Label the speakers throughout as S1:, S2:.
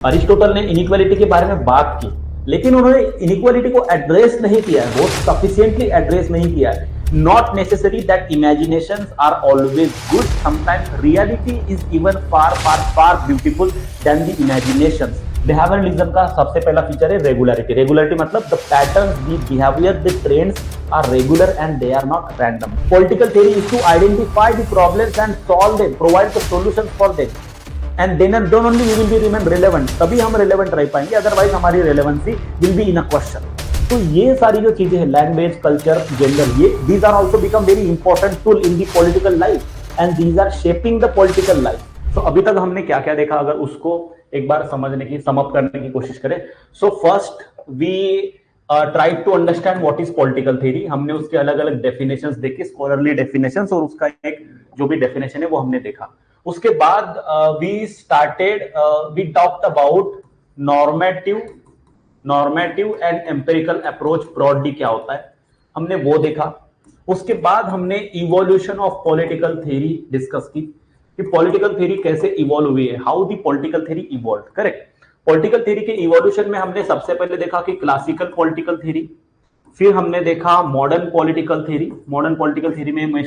S1: Aristotle ने inequality के बारे में बात की, लेकिन उन्होंने इनइक्वालिटी को एड्रेस नहीं किया है, बहुत सफिशिएंटली एड्रेस नहीं किया है। Not necessary that imaginations are always good, sometimes reality is even far far far beautiful than the imaginations. Behaviouralism का सबसे पहला फीचर है रेगुलरिटी। रेगुलरिटी मतलब the patterns, the behaviour, the trends are regular and they are not random. Political theory is to identify the problems and solve them, provide the solutions for them, and then don't only we will be remain relevant, तभी हम relevant रह पाएंगे, otherwise हमारी relevancy will be in a question। तो ये सारी जो चीजें हैं, लैंग्वेज, कल्चर, जेंडर, ये these are also become very important tool in the political life and these are shaping the political life। तो अभी तक हमने क्या क्या देखा, अगर उसको एक बार समझने की, सम अप करने की कोशिश करें। So first we try to understand what is political theory. हमने उसके अलग अलग डेफिनेशंस देखे, स्कॉलरली डेफिनेशंस, और उसका एक जो भी डेफिनेशन है वो हमने देखा। उसके बाद we talked about normative and empirical approach broadly क्या होता है, हमने वो देखा। उसके बाद हमने evolution of political theory discuss की कि पॉलिटिकल थ्योरी कैसे इवॉल्व हुई है, how the political theory evolve. Correct. Political theory के इवोल्यूशन में हमने सबसे पहले देखा कि क्लासिकल पॉलिटिकल थ्योरी, फिर हमने देखा modern political theory. Modern political theory में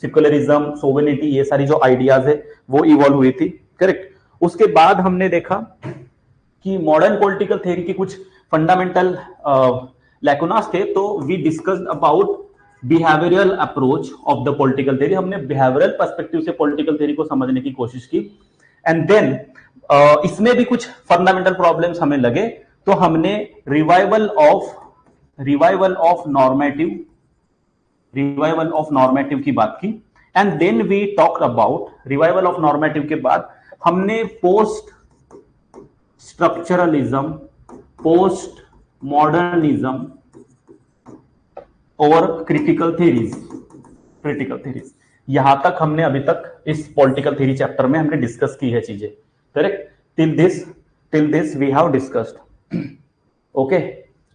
S1: सेक्युलरिज्म, सोवेनिटी, ये सारी जो आइडियाज है वो इवॉल्व हुई थी। करेक्ट। उसके बाद हमने देखा कि मॉडर्न पॉलिटिकल थ्योरी की कुछ फंडामेंटल लैकुनास थे, तो we discussed about behavioural approach of the political theory. हमने बिहेवियरल पर्सपेक्टिव से पॉलिटिकल थ्योरी को समझने की कोशिश की। एंड देन इसमें भी कुछ फंडामेंटल प्रॉब्लम्स हमें लगे, तो हमने रिवाइवल ऑफ नॉर्मेटिव की बात की। And then we talked about revival of normative के बाद हमने पोस्ट स्ट्रक्चरलिज्म, पोस्ट मॉडर्निज्म और क्रिटिकल थ्योरीज, यहां तक हमने अभी तक इस पॉलिटिकल थ्योरी चैप्टर में हमने डिस्कस की है चीजें। Correct. Till this we have discussed. Okay,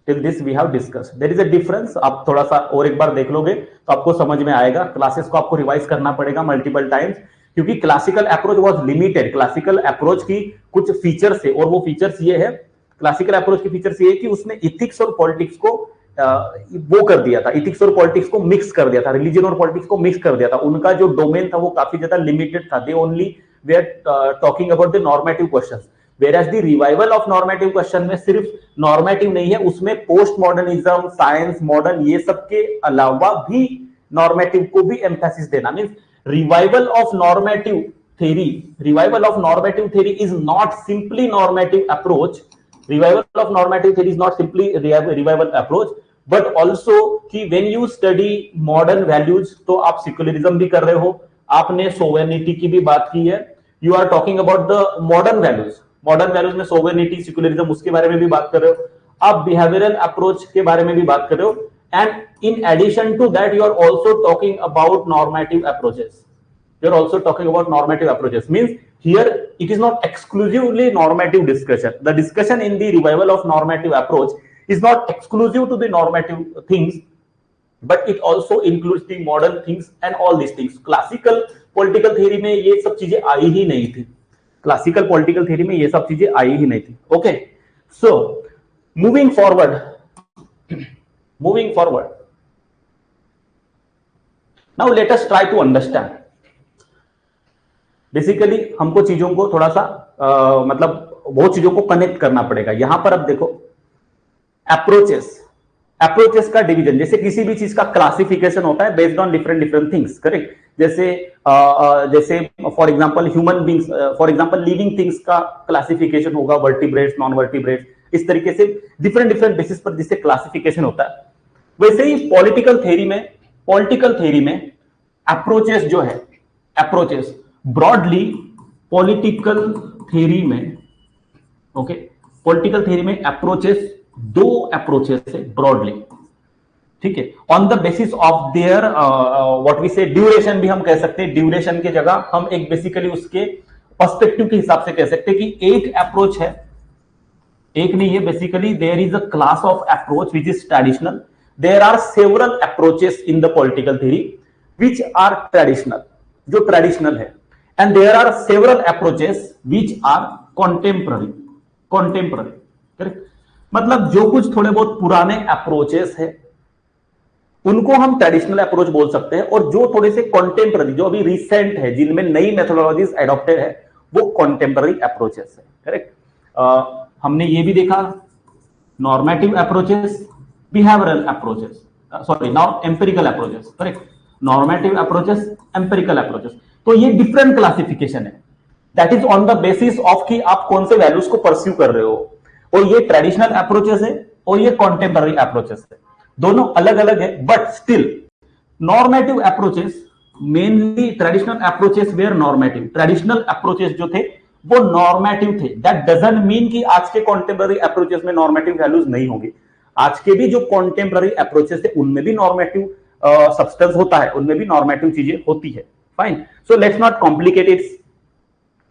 S1: till this we have discussed. There is a difference. आप थोड़ा सा और एक बार देख लोगे तो आपको समझ में आएगा। क्लासेस को आपको रिवाइज करना पड़ेगा मल्टीपल टाइम्स, क्योंकि classical approach was limited. Classical approach की कुछ फीचर्स है, और वो फीचर्स ये है, क्लासिकल अप्रोच की फीचर्स ये है कि उसने इथिक्स और पॉलिटिक्स को वो कर दिया था, इथिक्स और पॉलिटिक्स को मिक्स कर दिया था, रिलीजन और पॉलिटिक्स को मिक्स कर दिया था। उनका जो डोमेन था वो काफी ज्यादा लिमिटेड था। They only we are talking about the normative questions, whereas the revival of normative question में सिर्फ नॉर्मेटिव नहीं है, उसमें पोस्ट मॉडर्निज्म, साइंस, मॉडर्न, ये सब के अलावा भी नॉर्मेटिव को भी एम्फेसिस देना। Means revival of normative theory is not simply normative approach. Revival of normative theory is not simply revival approach, but also कि when you study modern values, तो आप सेक्युलरिज्म भी कर रहे हो, आपने सोवेनिटी की भी बात की है, you are talking about the modern values में सोवेनिटी, सेक्युलरिज्म, उसके बारे में भी बात कर रहे हो, आप बिहेवियरल अप्रोच के बारे में भी बात कर रहे हो। And in addition to that you are also talking about normative approaches. Means here it is not exclusively normative discussion. The discussion in the revival of normative approach is not exclusive to the normative things, but it also includes the modern things and all these things. Classical political theory में ये सब चीजें आई ही नहीं थी। Classical political theory में ये सब चीजें आई ही नहीं थी। Okay, so moving forward now let us try to understand. Basically हमको चीजों को थोड़ा सा मतलब बहुत चीजों को कनेक्ट करना पड़ेगा। यहां पर अब देखो, अप्रोचेस का डिवीजन, जैसे किसी भी चीज का क्लासिफिकेशन होता है based on different things. Correct. जैसे for example human beings, for example living things का क्लासिफिकेशन होगा, वर्टिब्रेट्स, नॉन वर्टिब्रेट्स, इस तरीके से डिफरेंट बेसिस पर जिससे क्लासिफिकेशन होता है। वैसे ही पॉलिटिकल थ्योरी में अप्रोचेस जो है, अप्रोचेस ब्रॉडली पॉलिटिकल थ्योरी में अप्रोचेस, दो अप्रोचेस है ब्रॉडली। ठीक है। On the basis of their what we say duration भी हम कह सकते हैं, ड्यूरेशन की जगह हम एक बेसिकली उसके पर्सपेक्टिव के हिसाब से कह सकते हैं कि एक अप्रोच है, एक नहीं है। Basically there is a class of approach which is traditional. There are several approaches in the political theory which are traditional, जो ट्रेडिशनल है, and there are several approaches which are contemporary. Contemporary, correct. मतलब जो कुछ थोड़े बहुत पुराने approaches है उनको हम ट्रेडिशनल अप्रोच बोल सकते हैं, और जो थोड़े से कॉन्टेम्पररी, जो अभी रिसेंट है, जिनमें नई मेथोडोलॉजीज एडॉप्टेड है, वो कॉन्टेम्पररी अप्रोचेस है, करेक्ट। हमने ये भी देखा normative approaches, behavioural approaches, sorry not empirical approaches, correct. Normative approaches, empirical approaches, तो ये डिफरेंट क्लासिफिकेशन है, that is on the basis of कि आप कौन से वैल्यूज को परस्यू कर रहे हो। और ये ट्रेडिशनल अप्रोचेस है और ये कॉन्टेम्पररी अप्रोचेस है, दोनों अलग अलग है, but still normative approaches, mainly traditional approaches were normative, traditional approaches जो थे वो नॉर्मेटिव थे। दैट डजंट मीन कि आज के कॉन्टेम्पररी अप्रोचेस में नॉर्मेटिव वैल्यूज नहीं होंगी। आज के भी जो कॉन्टेम्पररी अप्रोचेस है उनमें भी नॉर्मेटिव सब्सटेंस होता है, उनमें भी नॉर्मेटिव चीजें होती है, fine. So let's not complicate it.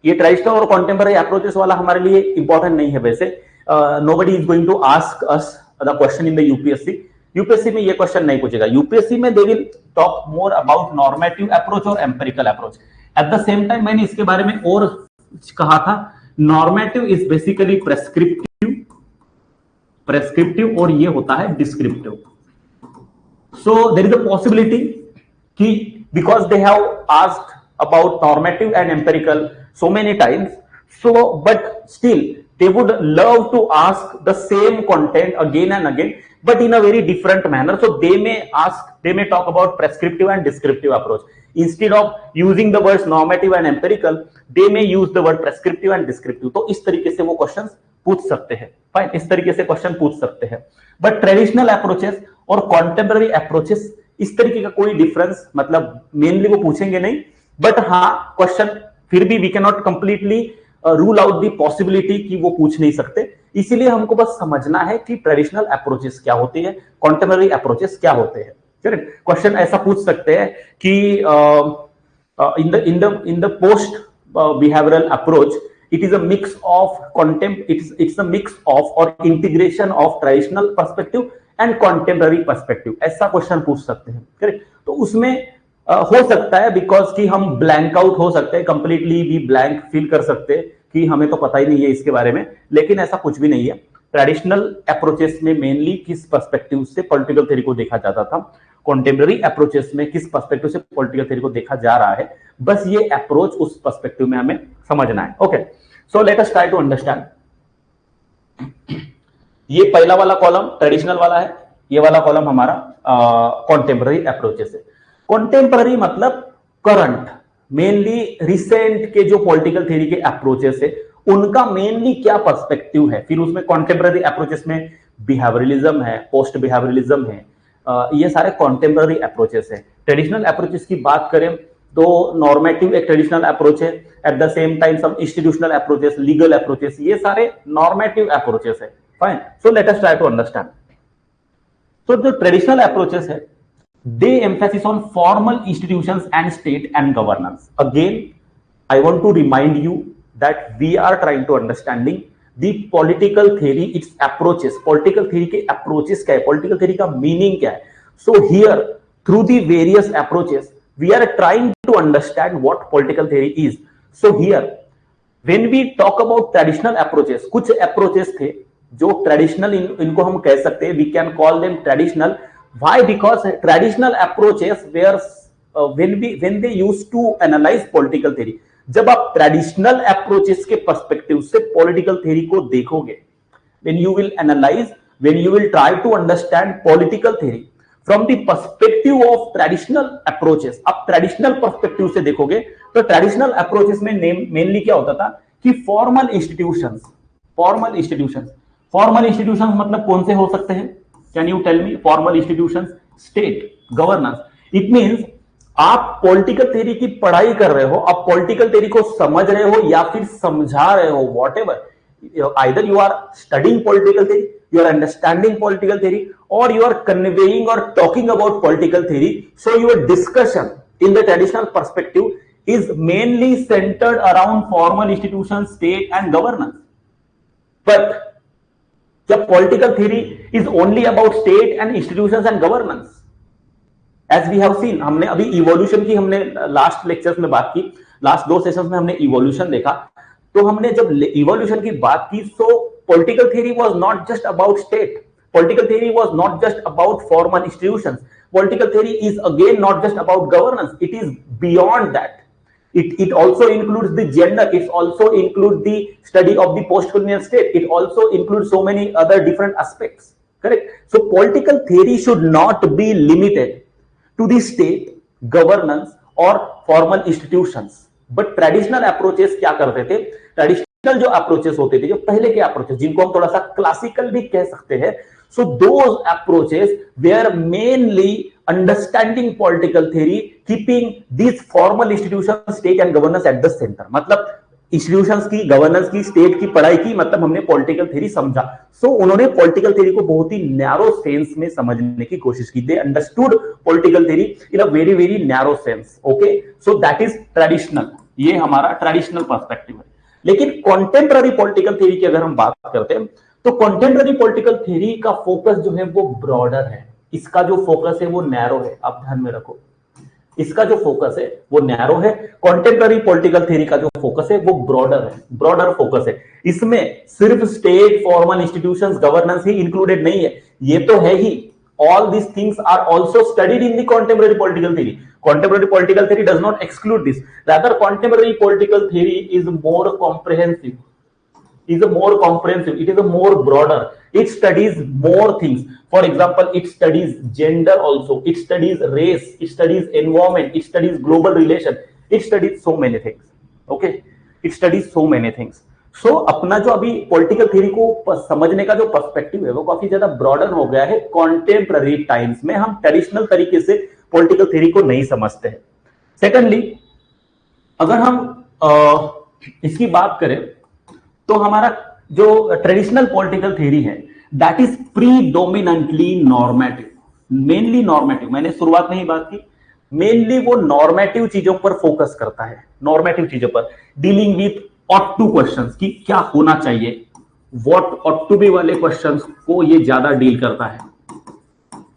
S1: ये ट्रेडिशनल और कॉन्टेम्पररी अप्रोचेस वाला हमारे लिए इंपॉर्टेंट नहीं है वैसे। Nobody is going to ask us the question in the UPSC. UPSC में ये क्वेश्चन नहीं पूछेगा। यूपीएससी में they will talk more about normative approach और empirical approach. At the same time मैंने इसके बारे में और कहा था, नॉर्मेटिव इज बेसिकली प्रेस्क्रिप्टिव और ये होता है descriptive. So there is a possibility कि because they have asked about normative and empirical so many times, so but still they would love to ask the same content again and again, but in a very different manner. So they may talk about prescriptive and descriptive approach. Instead of using the words normative and empirical, they may use the word prescriptive and descriptive. तो इस तरीके से वो questions पूछ सकते हैं, fine, इस तरीके से क्वेश्चन पूछ सकते हैं। बट ट्रेडिशनल अप्रोचेस और कॉन्टेम्पररी अप्रोचेस इस तरीके का कोई डिफरेंस, मतलब मेनली वो पूछेंगे नहीं, बट हाँ क्वेश्चन फिर भी we can not completely rule out the possibility कि वो पूछ नहीं सकते। इसीलिए हमको बस समझना है कि ट्रेडिशनल अप्रोचेस क्या होती है, कॉन्टेम्पररी अप्रोचेस क्या होते हैं। करेक्ट। क्वेश्चन ऐसा पूछ सकते हैं कि in the post behavioural approach it is a mix of it's a mix of और integration of traditional perspective and contemporary perspective, ऐसा क्वेश्चन पूछ सकते हैं। करेक्ट। तो उसमें हो सकता है बिकॉज कि हम ब्लैंक आउट हो सकते हैं, कंप्लीटली भी ब्लैंक फील कर सकते हैं कि हमें तो पता ही नहीं है इसके बारे में, लेकिन ऐसा कुछ भी नहीं है। ट्रेडिशनल अप्रोचेस में मेनली किस पर्सपेक्टिव से पॉलिटिकल थ्योरी को देखा जाता था, कॉन्टेम्पररी अप्रोचेस में किस पर्सपेक्टिव से पॉलिटिकल थ्योरी को देखा जा रहा है, बस ये अप्रोच उस पर्सपेक्टिव में हमें समझना है। Okay, so let us try to understand. ये पहला वाला कॉलम ट्रेडिशनल वाला है, ये वाला कॉलम हमारा कॉन्टेम्पररी अप्रोचेस है। कॉन्टेम्पररी मतलब करंट, मेनली रिसेंट के जो पॉलिटिकल थ्योरी के अप्रोचेस है उनका मेनली क्या पर्सपेक्टिव है। फिर उसमें कॉन्टेम्पररी अप्रोचेस में बिहेवियरलिज्म है, पोस्ट बिहेवियरलिज्म है, ये सारे कॉन्टेम्पररी अप्रोचेस है। ट्रेडिशनल अप्रोचेस की बात करें तो नॉर्मेटिव एक ट्रेडिशनल अप्रोच है, at the same time some institutional approaches, legal approaches, ये सारे नॉर्मेटिव अप्रोचेस है। Fine, so let us try to understand. So जो ट्रेडिशनल अप्रोचेस है they emphasis on formal institutions and state and governance. Again, I want to remind you that we are trying to understanding the political theory, its approaches. Political theory के approaches क्या है, political theory का meaning क्या है. So here, through the various approaches, we are trying to understand what political theory is. So here, when we talk about traditional approaches, कुछ approaches थे जो traditional, इनको हम कह सकते हैं, we can call them traditional. Why? Because traditional approaches were when they used to analyze political theory. जब आप ट्रेडिशनल अप्रोचेस के पर्सपेक्टिव से पॉलिटिकल थ्योरी को देखोगे, when you will analyze, when you will try to understand political theory from the perspective of traditional approaches, आप traditional perspective से देखोगे तो ट्रेडिशनल अप्रोचेस में मेनली क्या होता था कि फॉर्मल इंस्टीट्यूशंस मतलब कौन से हो सकते हैं? Can you tell me? Formal institutions, state, governance. It means आप पॉलिटिकल थ्योरी की पढ़ाई कर रहे हो, आप पॉलिटिकल थ्योरी को समझ रहे हो या फिर समझा रहे हो, whatever. Either you are studying political theory, you are understanding political theory, or you are conveying or talking about political theory. So your discussion in the traditional perspective is mainly centered around formal institutions, state and governance. But जब political theory is only about state and institutions and governance, as we have seen, हमने अभी evolution की हमने last lectures में बात की, last 2 sessions में हमने इवोल्यूशन देखा, तो हमने जब इवोल्यूशन की बात की, सो political theory was not just about state. Political theory was not just about formal institutions. Political theory is again not just about governance. It is beyond that. It also includes the gender. It also includes the study of the post-colonial state. It also includes so many other different aspects. Correct? So political theory should not be limited to the state, governance और formal institutions. But traditional approaches क्या करते थे? Traditional जो approaches होते थे, जो पहले के approaches, जिनको हम थोड़ा सा classical भी कह सकते हैं, so those approaches were mainly understanding political theory, keeping these formal institutions, state and governance at the center. मतलब इंस्टीट्यूशंस की, गवर्नेंस की, स्टेट की पढ़ाई की, मतलब हमने पॉलिटिकल थ्योरी समझा. सो उन्होंने पॉलिटिकल थ्योरी को बहुत ही नैरो सेंस में समझने की कोशिश की. They understood political theory in a very very narrow sense. Okay, so that is traditional. ये हमारा ट्रेडिशनल पर्सपेक्टिव है. लेकिन कॉन्टेम्पररी पॉलिटिकल थ्योरी की अगर हम बात करते हैं तो कॉन्टेम्पररी पॉलिटिकल थ्योरी का फोकस जो है वो ब्रॉडर है. इसका जो फोकस है वो नैरो है. आप ध्यान में रखो, इसका जो फोकस है वो नैरो है. कॉन्टेम्पररी पॉलिटिकल थ्योरी का जो फोकस है वो ब्रॉडर है, ब्रॉडर फोकस है. इसमें सिर्फ स्टेट, फॉर्मल इंस्टीट्यूशंस, गवर्नेंस ही इंक्लूडेड नहीं है. ये तो है ही. All these things are also studied in the contemporary political theory. Contemporary political theory does not exclude this. Rather, contemporary political theory is more comprehensive. It is a more broader. It studies more things. For example, it studies gender also. It studies race. It studies environment. It studies global relation. It studies so many things. Okay? It studies so many things. So, अपना जो अभी political theory को समझने का जो perspective है वो काफी ज्यादा ब्रॉडन हो गया है. कॉन्टेम्पररी टाइम्स में हम ट्रेडिशनल तरीके से पॉलिटिकल थ्योरी को नहीं समझते हैं. सेकेंडली, अगर हम इसकी बात करें तो हमारा जो ट्रेडिशनल पॉलिटिकल थ्योरी है that is predominantly normative. Mainly normative, मैंने शुरुआत में ही बात की, मेनली वो नॉर्मेटिव चीजों पर फोकस करता है. नॉर्मेटिव चीजों पर, dealing with ought to questions कि क्या होना चाहिए, what ought to be वाले questions को ये ज्यादा डील करता है.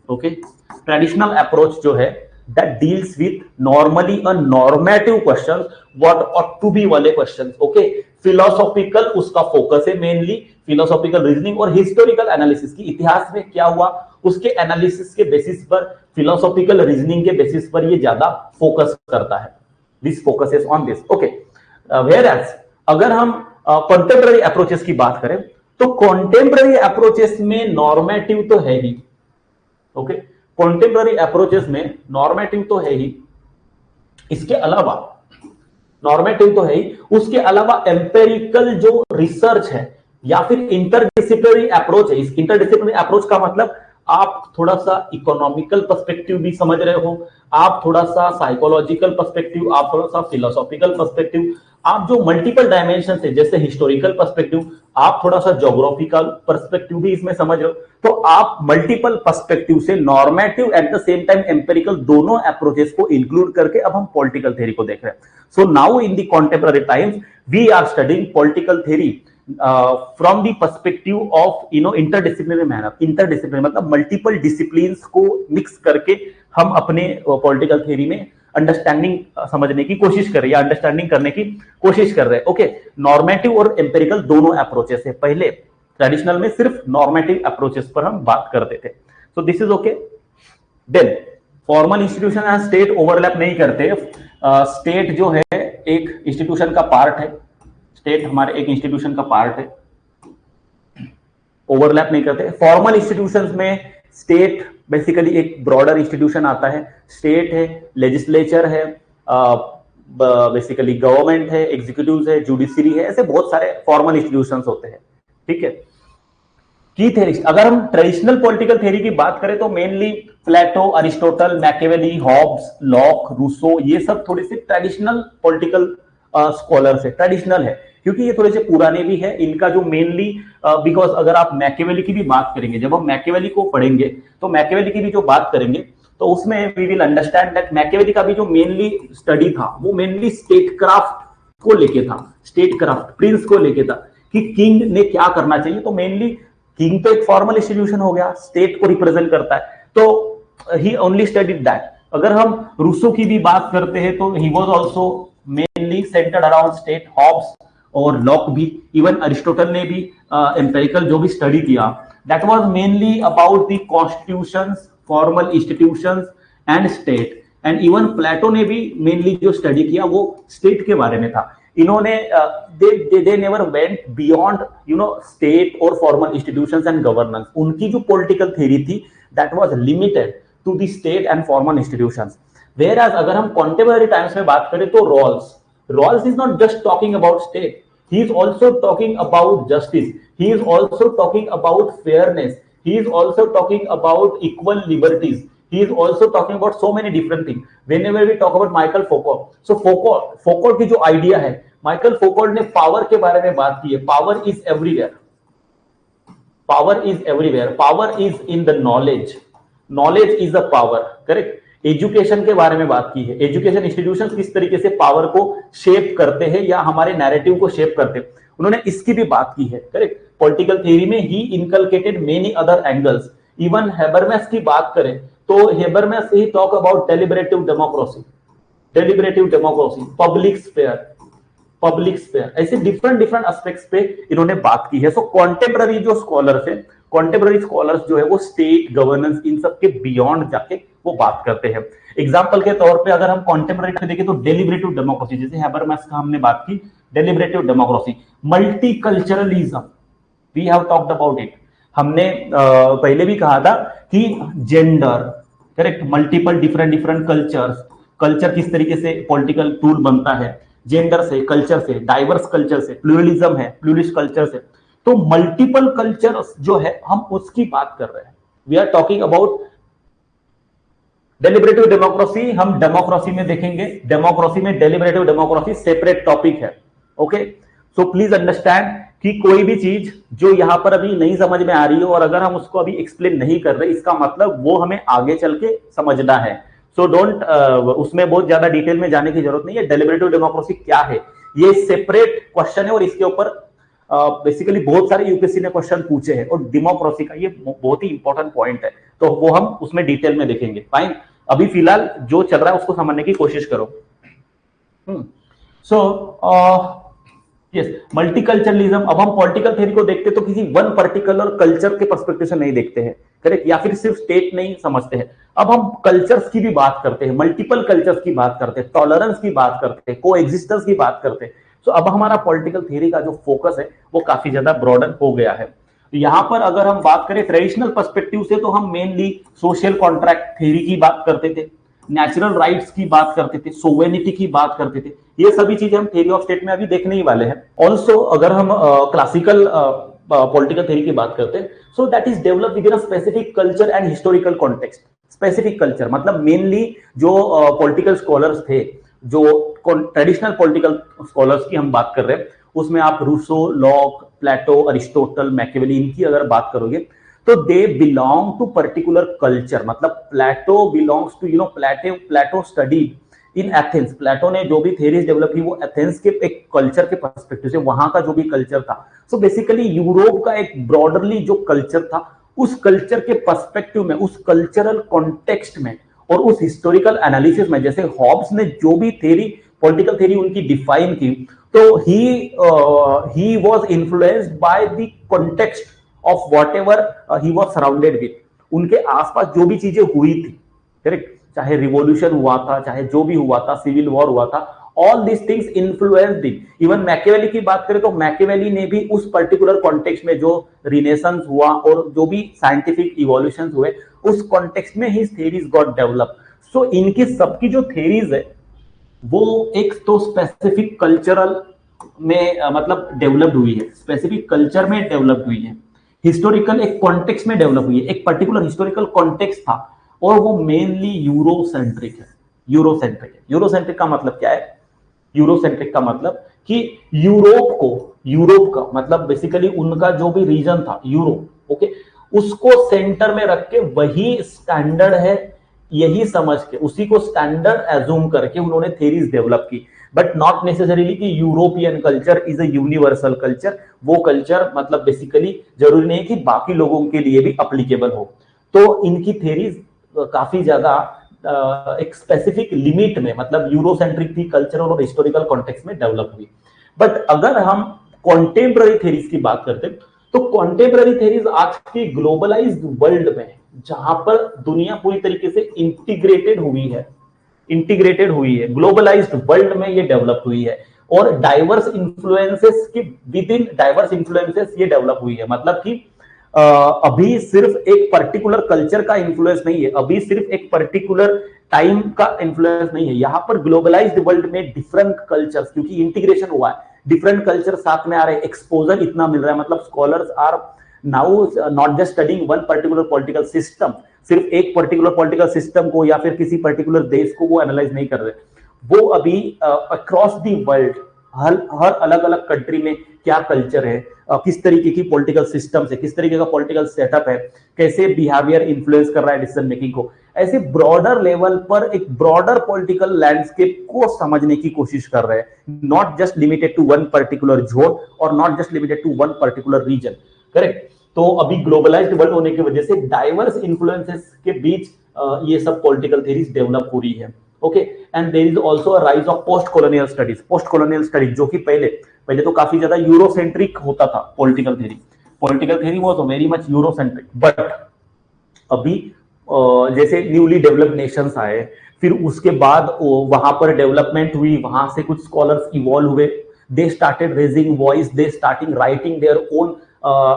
S1: ओके, ट्रेडिशनल अप्रोच जो है that deals with normally a normative questions, what ought to be वाले questions. ओके, फिलोसॉफिकल उसका फोकस है, मेनली फिलोसॉफिकल रीजनिंग और हिस्टोरिकल एनालिसिस की, इतिहास में क्या हुआ उसके एनालिसिस के बेसिस पर, फिलोसॉफिकल रीजनिंग के बेसिस पर ये ज्यादा फोकस करता है. This focuses on this. Okay, whereas अगर हम कॉन्टेम्पररी अप्रोचेस की बात करें तो कॉन्टेम्पररी अप्रोचेस में नॉर्मेटिव तो है ही. ओके, कॉन्टेम्पररी अप्रोचेस में नॉर्मेटिव तो है ही. इसके अलावा नॉर्मेटिव तो है ही, उसके अलावा एम्पेरिकल जो रिसर्च है या फिर इंटरडिसिप्लिनरी अप्रोच है. इस इंटरडिसिप्लिनरी अप्रोच का मतलब आप थोड़ा सा इकोनॉमिकल पर्सपेक्टिव भी समझ रहे हो, आप थोड़ा सा साइकोलॉजिकल पर्सपेक्टिव, आप थोड़ा सा फिलोसॉफिकल पर्सपेक्टिव, आप जो मल्टीपल डायमेंशन है जैसे हिस्टोरिकल पर्सपेक्टिव, आप थोड़ा सा ज्योग्राफिकल पर्सपेक्टिव भी इसमें समझ रहे हो. तो आप मल्टीपल पर्सपेक्टिव से normative at the same time empirical दोनों अप्रोचेस को इंक्लूड करके अब हम पॉलिटिकल थ्योरी को देख रहे हैं. So now in the contemporary times we are studying political theory from the perspective of interdisciplinary manner. Interdisciplinary मतलब मल्टीपल डिसिप्लिन्स को मिक्स करके हम अपने पॉलिटिकल थ्योरी में अंडरस्टैंडिंग समझने की कोशिश कर रहे हैं या अंडरस्टैंडिंग करने की कोशिश कर रहे हैं. ओके, नॉर्मेटिव और एम्पेरिकल दोनों अप्रोचेस है. पहले ट्रेडिशनल में सिर्फ नॉर्मेटिव अप्रोचेस पर हम बात करते थे. So this is okay. Then formal institution and state overlap नहीं करते. स्टेट जो है एक इंस्टीट्यूशन का पार्ट है, स्टेट हमारे एक इंस्टीट्यूशन का पार्ट है, ओवरलैप नहीं करते. फॉर्मल इंस्टीट्यूशंस में स्टेट बेसिकली एक ब्रॉडर इंस्टीट्यूशन आता है. स्टेट है, लेजिस्लेचर है, बेसिकली गवर्नमेंट है, एग्जीक्यूटिव है, जुडिशरी है, ऐसे बहुत सारे फॉर्मल इंस्टीट्यूशंस होते हैं. ठीक है. की थ्योरी, अगर हम ट्रेडिशनल पॉलिटिकल थ्योरी की बात करें तो mainly Plato, Aristotle, Machiavelli, Hobbes, Locke, Rousseau, ये सब थोड़े से ट्रेडिशनल पॉलिटिकल स्कॉलर्स है. ट्रेडिशनल है क्योंकि ये थोड़े से पुराने भी है. इनका जो मेनली बिकॉज अगर आप मैकियावेली की भी बात करेंगे, जब हम मैकियावेली को पढ़ेंगे तो मैकियावेली की भी जो बात करेंगे तो उसमें we will understand that Machiavelli का भी जो मेनली स्टडी था वो मेनली स्टेट क्राफ्ट को लेके था. स्टेट क्राफ्ट, प्रिंस को लेके था कि किंग ने क्या करना चाहिए. तो मेनली किंग तो एक फॉर्मल इंस्टीट्यूशन हो गया, स्टेट को रिप्रेजेंट करता है, तो ही ओनली स्टडीड दैट. अगर हम रूसो की भी बात करते हैं तो he was also mainly centred around state. Hobbes और लॉक भी, इवन अरिस्टोटल ने भी एम्पेरिकल जो भी स्टडी किया, that was mainly about the constitutions, formal institutions and state. And even Plato ने भी मेनली जो स्टडी किया वो स्टेट के बारे में था। इन्होंने they never went beyond state और फॉर्मल इंस्टीट्यूशंस एंड गवर्नेंस। उनकी जो पॉलिटिकल थ्योरी थी that was limited to the state and formal institutions. Whereas अगर हम कॉन्टेम्पररी टाइम्स में बात करें तो Rawls is not just talking about state, he is also talking about justice, he is also talking about fairness, he is also talking about equal liberties, he is also talking about so many different things. Whenever we talk about Michael Foucault, so Foucault की जो idea है, Michael फोकोल्ट ने power के बारे में बात की है। Power is everywhere, power is everywhere, power is in the knowledge, knowledge is a power, correct. Education के बारे में बात की है, एजुकेशन इंस्टीट्यूशंस किस तरीके से पावर को शेप करते हैं या हमारे नैरेटिव को शेप करते हैं, उन्होंने इसकी भी बात की है, करेक्ट। पॉलिटिकल थ्योरी में he inculcated many other angles. Even Habermas की बात करें तो Habermas he talk about deliberative democracy, public sphere, ऐसे डिफरेंट एस्पेक्ट्स पे इन्होंने बात की है। सो कॉन्टेम्पररी जो स्कॉलर्स है, कॉन्टेम्पररी स्कॉलर्स जो है वो स्टेट गवर्नेंस इन सब के बियॉन्ड जाके वो बात करते हैं। एग्जांपल के तौर पे अगर हम कॉन्टेम्पररी में देखें तो डेलिबरेटिव डेमोक्रेसी, जैसे हेबरमैस का हमने बात की, deliberative democracy, multiculturalism, we have talked about it. हमने पहले भी कहा था कि gender, correct, multiple different cultures, culture किस तरीके से पॉलिटिकल टूल बनता है, जेंडर से, कल्चर से, डाइवर्स कल्चर से, प्लूरलिज्म है, प्लूरिस्ट कल्चर से। तो मल्टीपल कल्चर्स जो है हम उसकी बात कर रहे हैं। We are talking about deliberative democracy, हम डेमोक्रेसी में देखेंगे, डेमोक्रेसी में डेलिबरेटिव डेमोक्रेसी सेपरेट टॉपिक है, ओके। सो प्लीज अंडरस्टैंड कि कोई भी चीज जो यहां पर अभी नहीं समझ में आ रही हो और अगर हम उसको अभी एक्सप्लेन नहीं कर रहे, इसका मतलब वो हमें आगे चल के समझना है। सो डोंट उसमें बहुत ज्यादा डिटेल में जाने की जरूरत नहीं है। डेलिबरेटिव डेमोक्रेसी क्या है, ये सेपरेट क्वेश्चन है और इसके ऊपर बेसिकली बहुत सारे यूपीएससी ने क्वेश्चन पूछे हैं और डेमोक्रेसी का ये बहुत ही इंपॉर्टेंट पॉइंट है, तो वो हम उसमें डिटेल में देखेंगे। फाइन, अभी फिलहाल जो चल रहा है उसको समझने की कोशिश करो। So yes, multiculturalism. अब हम पॉलिटिकल थ्योरी को देखते तो किसी वन पर्टिकुलर कल्चर के पर्सपेक्टिव से नहीं देखते हैं, करेक्ट, या फिर सिर्फ स्टेट नहीं समझते हैं। अब हम कल्चर्स की भी बात करते हैं, मल्टीपल कल्चर्स की बात करते हैं, टॉलरेंस की बात करते हैं, कोएग्जिस्टेंस की बात करते हैं। तो अब हमारा पॉलिटिकल थ्योरी का जो फोकस है वो काफी ज्यादा ब्रॉडन हो गया है। यहां पर अगर हम बात करें ट्रेडिशनल पर्सपेक्टिव से तो हम मेनली सोशल कॉन्ट्रैक्ट थ्योरी की बात करते थे, नेचुरल राइट्स की बात करते थे, सोवेनिटी की बात करते थे। ये सभी चीजें हम थ्योरी ऑफ स्टेट में अभी देखने ही वाले हैं। ऑल्सो अगर हम क्लासिकल पॉलिटिकल थ्योरी की बाट करते हैं, सो that is develop with in a specific culture and historical context. Specific culture मतलब मेनली जो पॉलिटिकल स्कॉलर्स थे, जो ट्रेडिशनल पॉलिटिकल स्कॉलर्स की हम बात कर रहे हैं, उसमें आप Rousseau, Locke, Plato, Aristotle, Machiavelli, इनकी अगर बात करोगे तो they belong to particular culture. मतलब Plato belongs to Plato studied in Athens. Plato ने जो भी थ्योरीज डेवलप की वो एथेंस के एक कल्चर के पर्सपेक्टिव से, वहां का जो भी कल्चर था। सो बेसिकली यूरोप का एक ब्रॉडरली जो कल्चर था, उस कल्चर के पर्सपेक्टिव में, उस कल्चरल कॉन्टेक्स्ट में और उस हिस्टोरिकल एनालिसिस में, जैसे हॉब्स ने जो भी थ्योरी, पॉलिटिकल थ्योरी उनकी डिफाइन की, तो he was influenced by the context of whatever he was surrounded with. उनके आसपास जो भी चीजें हुई थी, करेक्ट, चाहे रिवॉल्यूशन हुआ था, चाहे जो भी हुआ था, सिविल वॉर हुआ था, all this things influenced it. Even Machiavelli की बात करें तो मैकियावेली ने भी उस पर्टिकुलर कॉन्टेक्स्ट में जो रिनेसेंस हुआ और जो भी साइंटिफिक इवोल्यूशन हुए, उस कॉन्टेक्स्ट में ही थ्योरीज गॉट डेवलप। सो इनकी सबकी जो थ्योरीज है वो एक तो स्पेसिफिक कल्चरल में मतलब डेवलप्ड हुई है, स्पेसिफिक कल्चर में डेवलप्ड हुई है, हिस्टोरिकल एक कॉन्टेक्स्ट में डेवलप हुई है, एक पर्टिकुलर हिस्टोरिकल कॉन्टेक्स्ट था और वो मेनली यूरोसेंट्रिक है। यूरोसेंट्रिक का मतलब क्या है? यूरोसेंट्रिक का मतलब कि यूरोप का मतलब बेसिकली उनका जो भी रीजन था यूरोप, ओके, उसको सेंटर में रख के वही स्टैंडर्ड है, यही समझ के उसी को स्टैंडर्ड एज्यूम करके उन्होंने थ्योरीज डेवलप की। बट नॉट नेसेसरीली कि European culture is a universal culture. वो कल्चर मतलब बेसिकली जरूरी नहीं कि बाकी लोगों के लिए भी अप्लीकेबल हो। तो इनकी थ्योरीज काफी ज्यादा एक स्पेसिफिक लिमिट में, मतलब यूरोसेंट्रिक थी, कल्चरल और हिस्टोरिकल कॉन्टेक्स्ट में डेवलप हुई। बट अगर हम कॉन्टेम्प्ररी थेरीज की बात करते हैं तो कॉन्टेम्प्ररी थेरीज आज के ग्लोबलाइज्ड वर्ल्ड में, जहां पर दुनिया पूरी तरीके से इंटीग्रेटेड हुई है, ग्लोबलाइज्ड वर्ल्ड में ये डेवलप हुई है, और डाइवर्स इन्फ्लुएंसेस के विद इन डाइवर्स इन्फ्लुएंसेस ये डेवलप हुई है। मतलब कि अभी सिर्फ एक पर्टिकुलर कल्चर का इन्फ्लुएंस नहीं है, अभी सिर्फ एक पर्टिकुलर टाइम का इन्फ्लुएंस नहीं है, यहाँ पर ग्लोबलाइज्ड वर्ल्ड में डिफरेंट कल्चर्स, क्योंकि इंटीग्रेशन हुआ है, डिफरेंट कल्चर साथ में आ रहे हैं, एक्सपोजर इतना मिल रहा है। मतलब scholars are now not just studying one particular political system, सिर्फ एक पर्टिकुलर पॉलिटिकल सिस्टम को या फिर किसी पर्टिकुलर देश को वो एनालाइज नहीं कर रहे, वो अभी अक्रॉस दी वर्ल्ड हर अलग अलग कंट्री में क्या कल्चर है, किस तरीके की पॉलिटिकल सिस्टम है, किस तरीके का पॉलिटिकल सेटअप है, कैसे बिहेवियर इन्फ्लुएंस कर रहा है डिसीजन मेकिंग को, ऐसे ब्रॉडर लेवल पर एक ब्रॉडर पॉलिटिकल लैंडस्केप को समझने की कोशिश कर रहे हैं, not just limited to one particular zone और not just limited to one particular region. Correct. तो अभी ग्लोबलाइज्ड वर्ल्ड होने की वजह से डाइवर्स इन्फ्लुएंसेस के बीच ये सब पॉलिटिकल थ्योरीज डेवलप हो रही है। Okay, and there is also a rise of post colonial studies. Post colonial studies जो कि पहले तो काफी ज्यादा यूरोसेंट्रिक होता था political theory was very much Eurocentric, but अभी जैसे न्यूली डेवलप्ड नेशंस आए, फिर उसके बाद वहां पर डेवलपमेंट हुई, वहां से कुछ स्कॉलर्स इवॉल्व हुए, they started raising voice, they starting writing their own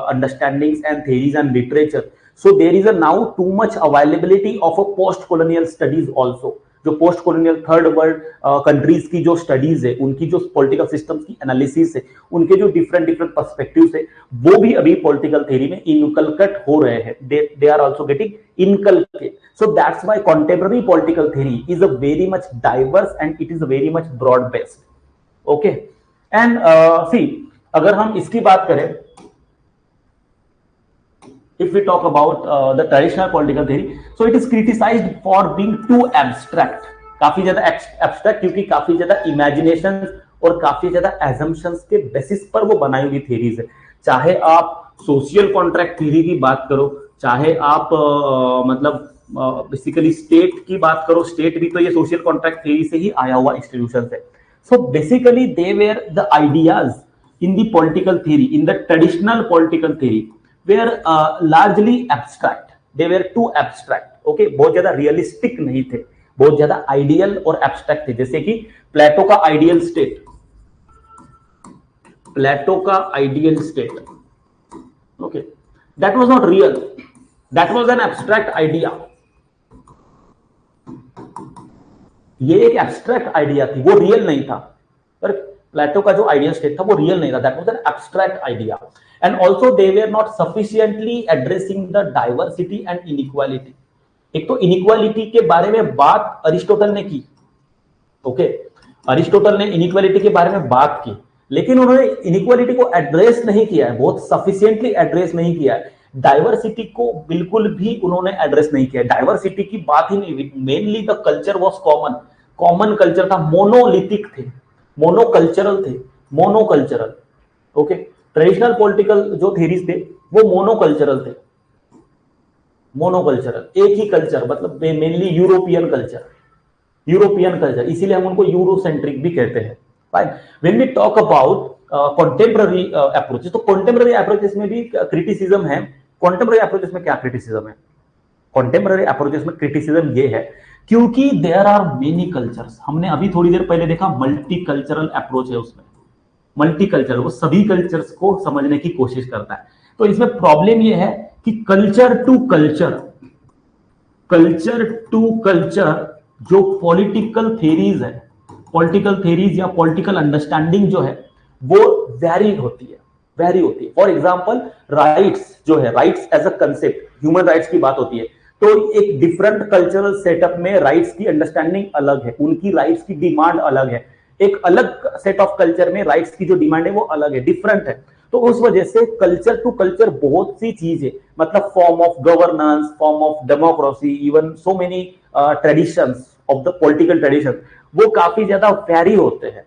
S1: understandings and theories and literature. So there is a now too much availability of a post colonial studies also. जो post colonial third world countries की जो studies है, उनकी जो political systems की analysis है, उनके जो डिफरेंट पर्सपेक्टिव्स है, वो भी अभी पॉलिटिकल थ्योरी में इनकलकेट हो रहे हैं, they are also getting inculcate. So that's why contemporary political theory is a very much diverse and it is very much broad based. Okay, and see अगर हम इसकी बात करें, if we talk about the traditional political theory, so it is criticized for being too abstract, काफी ज्यादा abstract, क्योंकि काफी ज्यादा इमेजिनेशन और काफी ज्यादा assumptions के बेसिस पर वो बनाई हुई थ्योरीज है। चाहे आप सोशल कॉन्ट्रैक्ट थ्योरी की बात करो, चाहे आप मतलब बेसिकली स्टेट की बात करो, स्टेट भी तो ये सोशल कॉन्ट्रैक्ट थ्योरी से ही आया हुआ इंस्टीट्यूशन है। So basically they were the ideas in the political theory, in the traditional political theory were largely abstract, they were too abstract, okay, बहुत ज्यादा रियलिस्टिक नहीं थे, बहुत ज्यादा आइडियल और एब्स्ट्रैक्ट थे। जैसे कि प्लेटो का ideal state, okay, that was not real, that was an abstract idea, ये एक एब्स्ट्रैक्ट आइडिया थी, वो रियल नहीं था। पर प्लेटो का जो आइडियल स्टेट था वो रियल नहीं था, that was an abstract idea. And also they were not sufficiently addressing the diversity and inequality. एक तो इनइक्वालिटी के बारे में बात अरिस्टोटल ने की, ओके, अरिस्टोटल ने इनइक्वालिटी के बारे में बात की, लेकिन उन्होंने इनइक्वालिटी को एड्रेस नहीं किया है, बहुत सफिशिएंटली एड्रेस नहीं किया है। डाइवर्सिटी को बिल्कुल भी उन्होंने एड्रेस नहीं किया, डाइवर्सिटी की बात ही नहीं। Mainly the culture was common culture था, मोनोलिथिक थे, मोनोकल्चरल, ओके। ट्रेडिशनल पॉलिटिकल जो थ्योरीज थे वो मोनोकल्चरल, एक ही कल्चर, मतलब मेनली यूरोपियन कल्चर, इसीलिए हम उनको यूरोसेंट्रिक भी कहते हैं। Fine, when we talk about contemporary approaches, तो कंटेम्पररी अप्रोचेस में भी क्रिटिसिज्म है। कंटेम्पररी अप्रोचेस में क्या क्रिटिसिज्म है? कंटेम्पररी अप्रोचेस में क्रिटिसिज्म ये है क्योंकि देयर आर मेनी कल्चर्स। हमने अभी थोड़ी देर पहले देखा मल्टी कल्चरल अप्रोच है, उसमें मल्टीकल्चरल, वो सभी कल्चर्स को समझने की कोशिश करता है। तो इसमें प्रॉब्लम ये है कि कल्चर टू कल्चर जो पॉलिटिकल थ्योरीज या पॉलिटिकल अंडरस्टैंडिंग जो है वो वेरी होती है। फॉर एग्जांपल राइट्स जो है, rights as a concept, human rights की बात होती है, तो एक डिफरेंट कल्चरल सेटअप में राइट्स की अंडरस्टैंडिंग अलग है, उनकी राइट्स की डिमांड अलग है। एक अलग सेट ऑफ कल्चर में राइट्स की जो डिमांड है वो अलग है, डिफरेंट है। तो उस वजह से कल्चर टू कल्चर बहुत सी चीजें, मतलब form of governance, form of democracy, even so many traditions of the political tradition, वो काफी ज्यादा वेरी होते हैं।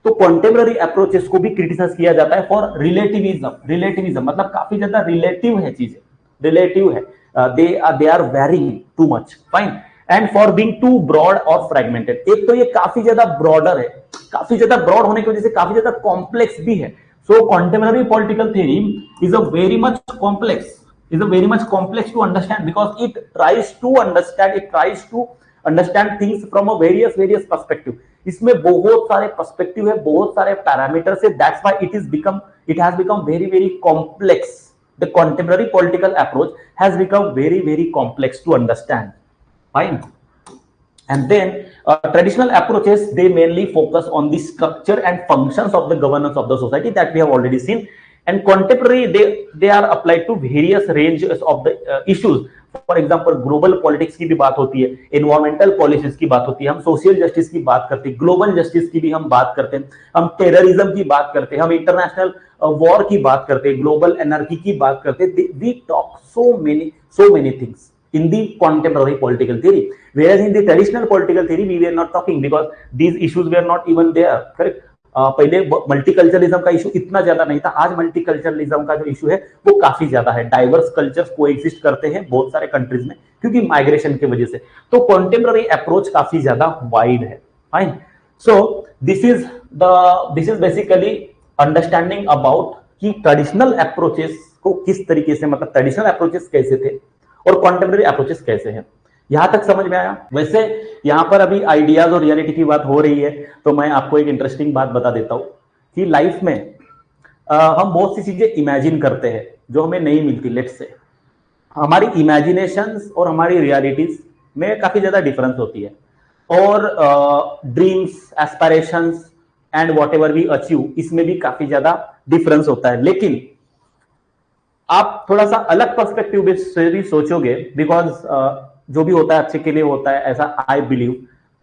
S1: तो कंटेम्पररी अप्रोचेस को भी क्रिटिसाइज किया जाता है फॉर रिलेटिविज्म, मतलब काफी ज्यादा रिलेटिव है चीजें, रिलेटिव है, they are varying too much. Fine, and for being too broad और फ्रेगमेंटेड। एक तो ये काफी ज्यादा ब्रॉडर है, काफी ज्यादा ब्रॉड होने की वजह से काफी ज्यादा कॉम्प्लेक्स भी है। So contemporary political theory is a very much complex, to understand, because it tries to understand things from a various perspective. इसमें बहुत सारे पर्सपेक्टिव है, बहुत सारे पैरामीटर्स है, that's why it has become very complex. The contemporary political approach has become very complex to understand. Fine. And then traditional approaches, they mainly focus on the structure and functions of the governance of the society that we have already seen. And contemporary, they are applied to various ranges of the issues. For example global politics की भी बात होती है, environmental policies की बात होती है, हम सोशल जस्टिस की बात करते हैं, ग्लोबल जस्टिस की भी हम बात करते हैं, हम टेररिज्म की बात करते हैं, हम इंटरनेशनल वॉर की बात करते हैं, ग्लोबल एनर्जी की बात करते हैं. We talk so many things in the contemporary political theory, whereas in the traditional political theory we were not talking because these issues were not even there. Correct. पहले multiculturalism का issue इतना ज्यादा नहीं था, आज मल्टीकल्चरलिज्म का जो issue है वो काफी ज्यादा है. डाइवर्स कल्चर्स कोएग्जिस्ट करते हैं बहुत सारे कंट्रीज में क्योंकि माइग्रेशन की वजह से. तो कॉन्टेम्पररी अप्रोच काफी ज्यादा वाइड है. Fine. So this is basically understanding about कि ट्रेडिशनल अप्रोचेस को किस तरीके से, मतलब ट्रेडिशनल अप्रोचेस कैसे थे और कॉन्टेम्पररी अप्रोचेस कैसे हैं. यहां तक समझ में आया. वैसे यहां पर अभी आइडियाज और रियलिटी की बात हो रही है तो मैं आपको एक इंटरेस्टिंग बात बता देता हूं कि लाइफ में हम बहुत सी चीजें इमेजिन करते हैं जो हमें नहीं मिलती. लेट्स से हमारी इमेजिनेशंस और हमारी रियलिटीज में काफी ज्यादा डिफरेंस होती है, और dreams, aspirations and whatever we achieve, इसमें भी काफी ज्यादा डिफरेंस होता है. लेकिन आप थोड़ा सा अलग पर्सपेक्टिव से भी सोचोगे, बिकॉज जो भी होता है अच्छे के लिए होता है, ऐसा आई बिलीव.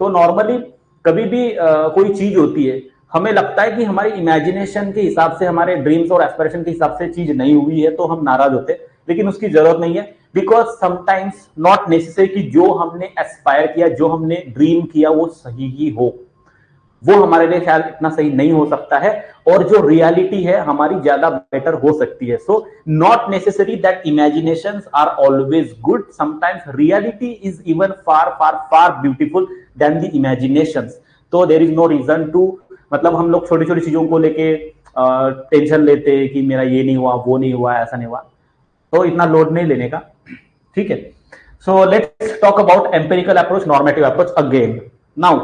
S1: तो नॉर्मली कभी भी कोई चीज होती है, हमें लगता है कि हमारी इमेजिनेशन के हिसाब से, हमारे ड्रीम्स और एस्पिरेशन के हिसाब से चीज नहीं हुई है तो हम नाराज होते हैं. लेकिन उसकी जरूरत नहीं है, बिकॉज समटाइम्स नॉट नेसेसरी कि जो हमने एस्पायर किया, जो हमने ड्रीम किया वो सही ही हो. वो हमारे लिए शायद इतना सही नहीं हो सकता है, और जो रियलिटी है हमारी ज्यादा बेटर हो सकती है. So not necessary that imaginations are always good. Sometimes reality is even far beautiful than the imaginations. तो there is no reason to, मतलब हम लोग छोटी छोटी चीजों को लेके टेंशन लेते हैं कि मेरा ये नहीं हुआ, वो नहीं हुआ, ऐसा नहीं हुआ, तो इतना लोड नहीं लेने का. ठीक है. So let's talk about empirical approach, normative approach again. Now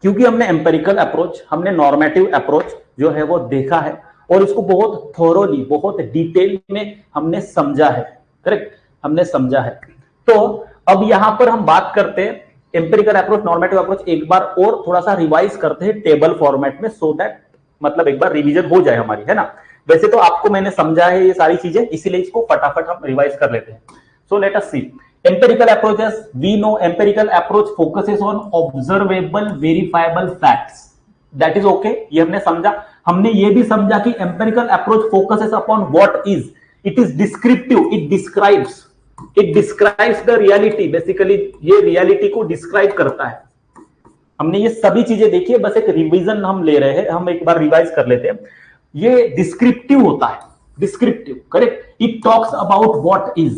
S1: क्योंकि हमने एम्पिरिकल अप्रोच, हमने नॉर्मेटिव अप्रोच जो है वो देखा है और इसको बहुत थोरोली, बहुत डिटेल में हमने समझा है. करेक्ट, हमने समझा है. तो अब यहां पर हम बात करते हैं एम्पिरिकल अप्रोच, नॉर्मेटिव अप्रोच एक बार और थोड़ा सा रिवाइज करते हैं टेबल फॉर्मेट में, सो दैट मतलब एक बार रिवीजन हो जाए हमारी, है ना. वैसे तो आपको मैंने समझा है ये सारी चीजें, इसीलिए इसको फटाफट हम रिवाइज कर लेते हैं. So let us see. Empirical approaches, we know empirical approach focuses on observable, verifiable facts. That is okay. ये हमने समझा. हमने ये भी समझा कि empirical approach focuses upon what is. It is descriptive. It describes the reality. Basically, ये reality को describe करता है. हमने ये सभी चीजें देखी है, बस एक रिवीजन हम ले रहे हैं, हम एक बार रिवाइज कर लेते हैं. ये डिस्क्रिप्टिव होता है. Descriptive, correct? It talks about what is,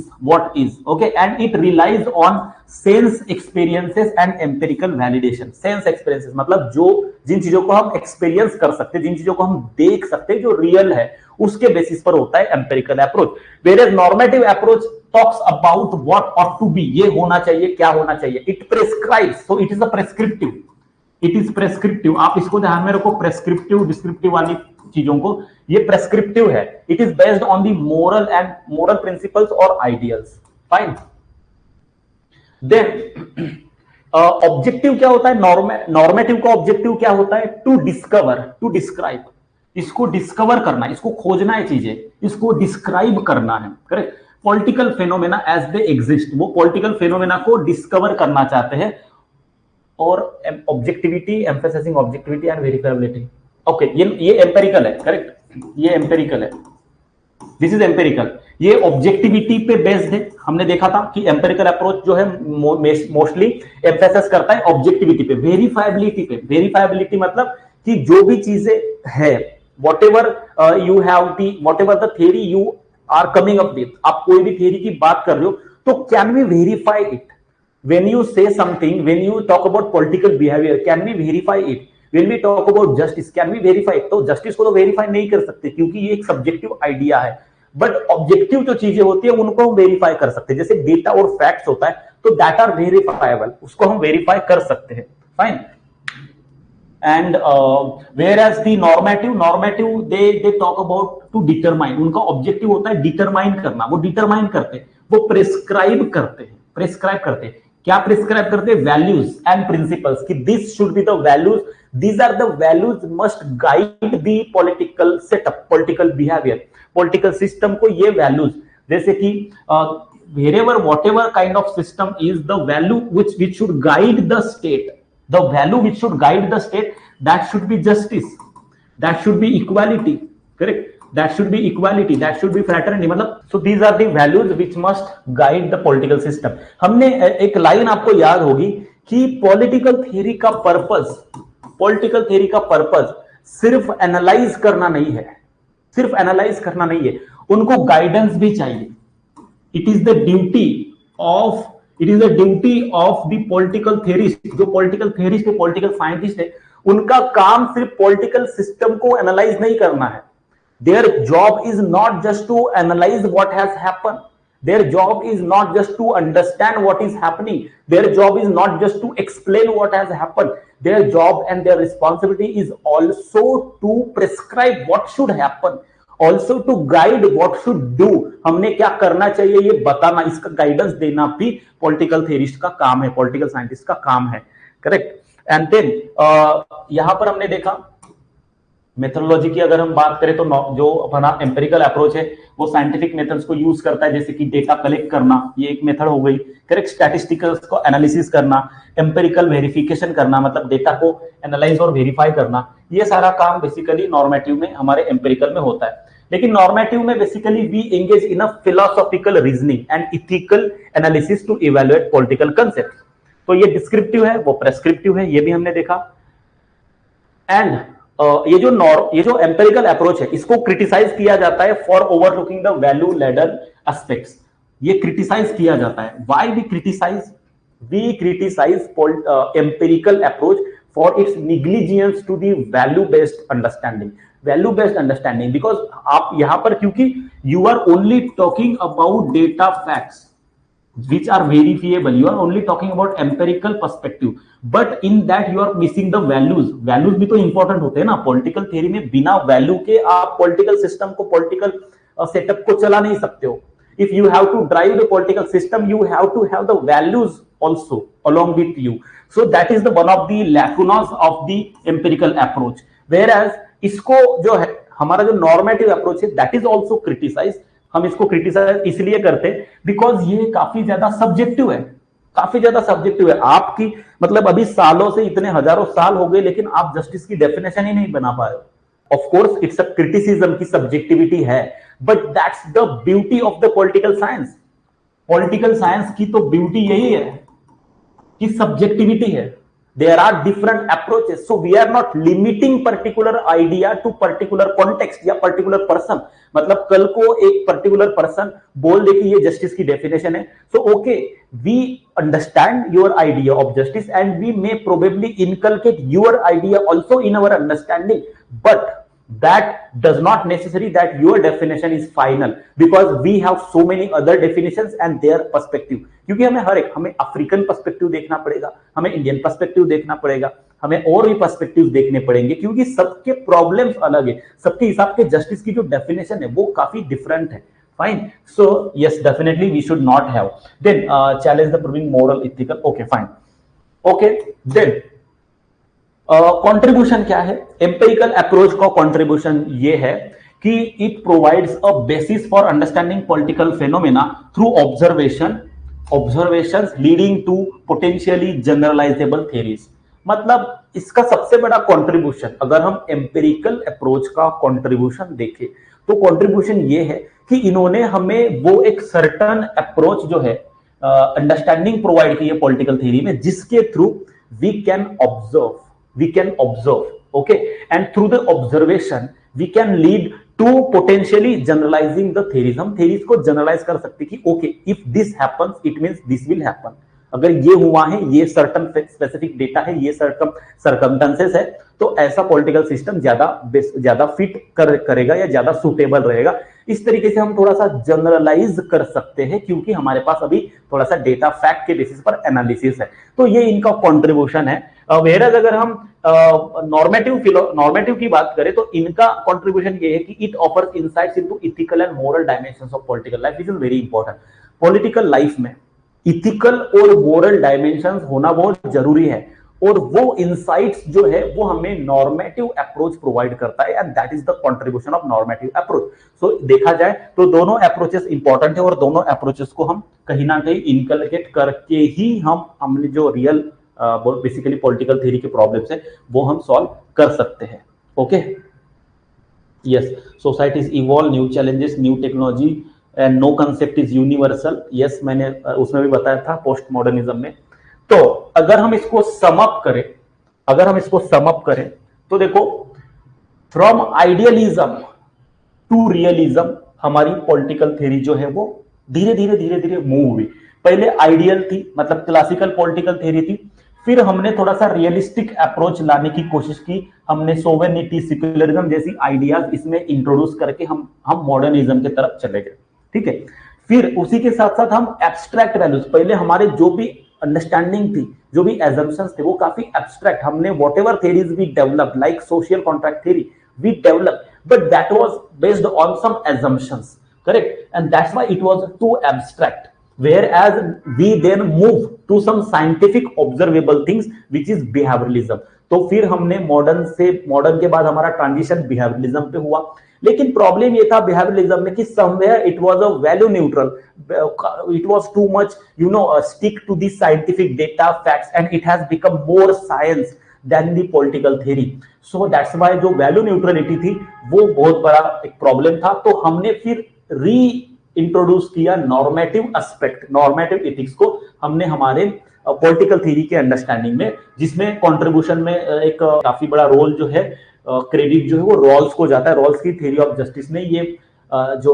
S1: okay, and it relies on sense experiences and empirical validation. Sense experiences मतलब जिन चीजों को हम एक्सपीरियंस कर सकते हैं, जिन चीजों को हम देख सकते हैं, जो रियल है, उसके बेसिस पर होता है empirical approach. Whereas normative approach talks about what ought to be, ये होना चाहिए, क्या होना चाहिए. It prescribes, so it is a prescriptive. It is prescriptive. आप इसको ध्यान में रखो, प्रेस्क्रिप्टिव डिस्क्रिप्टिव वाली चीजों को, ये प्रेस्क्रिप्टिव है. It is based on the moral principles और आइडियल्स. फाइन. देन ऑब्जेक्टिव क्या होता है? नॉर्मेटिव का ऑब्जेक्टिव क्या होता है? To discover, to describe. इसको डिस्कवर करना, इसको खोजना है चीजें, इसको डिस्क्राइब करना है. Correct. Political phenomena as they exist, वो पॉलिटिकल फेनोमेना को डिस्कवर करना चाहते हैं. और objectivity, emphasising objectivity and verifiability. Okay, ये एम्पिरिकल है. करेक्ट, ये एम्पिरिकल है. This is empirical. ये ऑब्जेक्टिविटी पे बेस्ड है. हमने देखा था कि एम्पिरिकल अप्रोच जो है मोस्टली एम्फेसाइज करता है ऑब्जेक्टिविटी पे, वेरिफाइबिलिटी पे. वेरिफाइबिलिटी मतलब कि जो भी चीजें है, whatever you have the, whatever the theory you are coming up with, आप कोई भी थ्योरी की बात कर रहे हो तो can we verify it. when you say something, when you talk about political behavior, can we verify it? When we talk about justice, can we verify it? तो justice को तो verify नहीं कर सकते क्योंकि ये एक subjective idea है, बट ऑब्जेक्टिव जो चीजें होती है उनको हम वेरीफाई कर सकते हैं, जैसे डेटा और फैक्ट्स होता है तो दैट आर वेरीफाइबल, उसको हम वेरीफाई कर सकते हैं, fine. And where as the normative they talk about to determine, उनका ऑब्जेक्टिव होता है डिटरमाइन करना, वो डिटरमाइन करते हैं, वो प्रिस्क्राइब करते हैं, क्या प्रिस्क्राइब करते हैं? वैल्यूज एंड प्रिंसिपल्स, कि this should be the values, these are the values must guide the political setup, political behavior, political system को ये values, जैसे कि wherever whatever kind of system is, the value which should guide the state, the value which should guide the state, that should be justice, that should be equality, correct, that should be equality, that should be fraternity, मतलब so these are the values which must guide the political system। हमने एक line आपको याद होगी कि political theory का purpose सिर्फ analyse करना नहीं है, उनको गाइडेंस भी चाहिए। It is the duty of the political theorist, जो पॉलिटिकल थियरिस्ट है, पॉलिटिकल साइंटिस्ट है, उनका काम सिर्फ पॉलिटिकल सिस्टम को एनालाइज नहीं करना है। Their job is not just to analyse what has happen, their job is not just to understand what is happening, their job is not just to explain what has happened, their job and their responsibility is also to prescribe what should happen, also to guide what should do, हमने क्या करना चाहिए ये बताना, इसका guidance देना भी political theorist का काम है, पॉलिटिकल साइंटिस्ट का काम है, करेक्ट। एंड देन यहां पर हमने देखा मेथोडोलॉजी की अगर हम बात करें तो जो अपना एम्पिरिकल अप्रोच है वो साइंटिफिक मेथड्स को यूज करता है, जैसे कि डेटा कलेक्ट करना, ये एक मेथड हो गई, करेक्ट, स्टैटिस्टिकल्स को एनालिसिस करना, एम्पिरिकल वेरिफिकेशन करना, मतलब डेटा को एनालाइज और वेरीफाई करना, ये सारा काम बेसिकली नॉर्मेटिव में हमारे एम्पिरिकल में होता है। लेकिन नॉर्मेटिव में basically we engage in a philosophical reasoning and ethical analysis to evaluate political concept. तो ये डिस्क्रिप्टिव है, वो प्रेस्क्रिप्टिव है, ये भी हमने देखा। एंड ये जो एम्पिरिकल अप्रोच है इसको क्रिटिसाइज किया जाता है for overlooking the value laden aspects, ये क्रिटिसाइज किया जाता है। Why we criticise empirical approach for its negligence to the value based understanding, because आप यहां पर, क्योंकि you are only talking about data facts which are verifiable, you are only talking about empirical perspective, but in that you are missing the values भी तो important होते हैं ना political theory में। बिना वैल्यू के आप पॉलिटिकल सिस्टम को, पॉलिटिकल सेटअप को चला नहीं सकते हो। if you have to drive the political system, you have to have the values also along with you, so that is the one of the lacunas of the empirical approach, whereas इसको जो है हमारा जो normative approach है that is also criticized, हम इसको criticise इसलिए करते हैं बिकॉज ये काफी ज्यादा सब्जेक्टिव है, आपकी मतलब अभी सालों से, इतने हजारों साल हो गए, लेकिन आप जस्टिस की डेफिनेशन ही नहीं बना पा रहे हो। Of course it's a criticism की सब्जेक्टिविटी है, but that's the beauty of the political science. Political science की तो ब्यूटी यही है कि सब्जेक्टिविटी है। There are different approaches, so we are not limiting particular idea to particular context या particular person। मतलब कल को एक particular person बोल दे कि ये justice की definition है, so okay, we understand your idea of justice and we may probably inculcate your idea also in our understanding, but that does not necessary that your definition is final, because we have so many other definitions and their perspective। क्योंकि हमें African perspective देखना पड़ेगा, हमें Indian perspective देखना पड़ेगा, हमें और भी पर्सपेक्टिव देखने पड़ेंगे, क्योंकि सबके प्रॉब्लम्स अलग है, सबके हिसाब के जस्टिस की जो डेफिनेशन है वो काफी डिफरेंट है। Fine, so yes, definitely we should not have then challenge the proving moral ethical. Okay fine, okay then contribution क्या है? एम्पिरिकल अप्रोच का कंट्रीब्यूशन ये है कि it provides a basis for understanding political phenomena through observations leading to potentially generalisable theories. मतलब इसका सबसे बड़ा कंट्रीब्यूशन, अगर हम एम्पिरिकल अप्रोच का कंट्रीब्यूशन देखें तो कंट्रीब्यूशन ये है कि इन्होंने हमें वो एक सर्टन अप्रोच जो है अंडरस्टैंडिंग प्रोवाइड की है पॉलिटिकल थ्योरी में, जिसके through we can observe, okay, and through the observation we can lead to potentially generalizing the theories। हम theories को generalize कर सकते कि okay, if this happens it means this will happen, अगर ये हुआ है, ये सर्टन स्पेसिफिक डेटा है, ये सर्कमस्टेंसेस है, तो ऐसा पॉलिटिकल सिस्टम ज्यादा फिट करेगा या ज्यादा सुटेबल रहेगा। इस तरीके से हम थोड़ा सा जनरलाइज कर सकते हैं, क्योंकि हमारे पास अभी थोड़ा सा डेटा फैक्ट के बेसिस पर एनालिसिस है। तो ये इनका कॉन्ट्रीब्यूशन है। वेरएज अगर हम नॉर्मेटिव की बात करें तो इनका कॉन्ट्रीब्यूशन ये है कि it offers insights into ethical and moral dimensions of political life, which is very important. Political life में इथिकल और मोरल डायमेंशंस होना बहुत जरूरी है, और वो इनसाइट्स जो है वो हमें नॉर्मेटिव अप्रोच प्रोवाइड करता है, and that is the contribution of normative approach. So देखा जाए तो दोनों अप्रोचेस इंपॉर्टेंट है, और दोनों अप्रोचेस को हम कहीं ना कहीं इनकलकेट करके ही हमने जो रियल बेसिकली पॉलिटिकल थ्योरी के प्रॉब्लम्स है वो हम सॉल्व कर सकते हैं। Okay, yes, societies evolve, new challenges, new technology and no concept is universal. Yes, मैंने उसमें भी बताया था पोस्ट मॉडर्निज्म में। तो अगर हम इसको समअप करें तो देखो, फ्रॉम आइडियलिज्म टू रियलिज्म हमारी पॉलिटिकल थ्योरी जो है वो धीरे धीरे मूव हुई। पहले आइडियल थी, मतलब क्लासिकल पॉलिटिकल थ्योरी थी, फिर हमने थोड़ा सा रियलिस्टिक अप्रोच लाने की कोशिश की। हमने सोवेनिटी, सेक्युलरिज्म जैसी आइडियाज इसमें इंट्रोड्यूस करके हम मॉडर्निज्म की तरफ चले गए। ठीक है, फिर उसी के साथ साथ हम एब्स्ट्रैक्ट वैल्यूज, पहले हमारे जो भी अंडरस्टैंडिंग थी, जो भी एजम्पशंस थे, वो काफी एब्स्ट्रैक्ट, हमने whatever theories we develop like social contract theory we develop, but that was based on some assumptions, correct, and that's why it was too abstract, whereas we then move to some scientific observable things which is behavioralism। तो फिर हमने modern के बाद हमारा transition behaviourism पे हुआ। लेकिन problem ये था बिहेवियरलिज्म में कि somewhere it was a value neutral, it was too much stick to the scientific data facts, and it has become more science than the political theory. So that's why जो value neutrality थी वो बहुत बड़ा एक problem था। तो हमने फिर इंट्रोड्यूस किया नॉर्मेटिव एस्पेक्ट, नॉर्मेटिव एथिक्स को हमने हमारे पॉलिटिकल थ्योरी के अंडरस्टैंडिंग में, जिसमें कंट्रीब्यूशन में एक काफी बड़ा रोल जो है, क्रेडिट जो है वो रॉल्स को जाता है। रॉल्स की थ्योरी ऑफ जस्टिस ने ये जो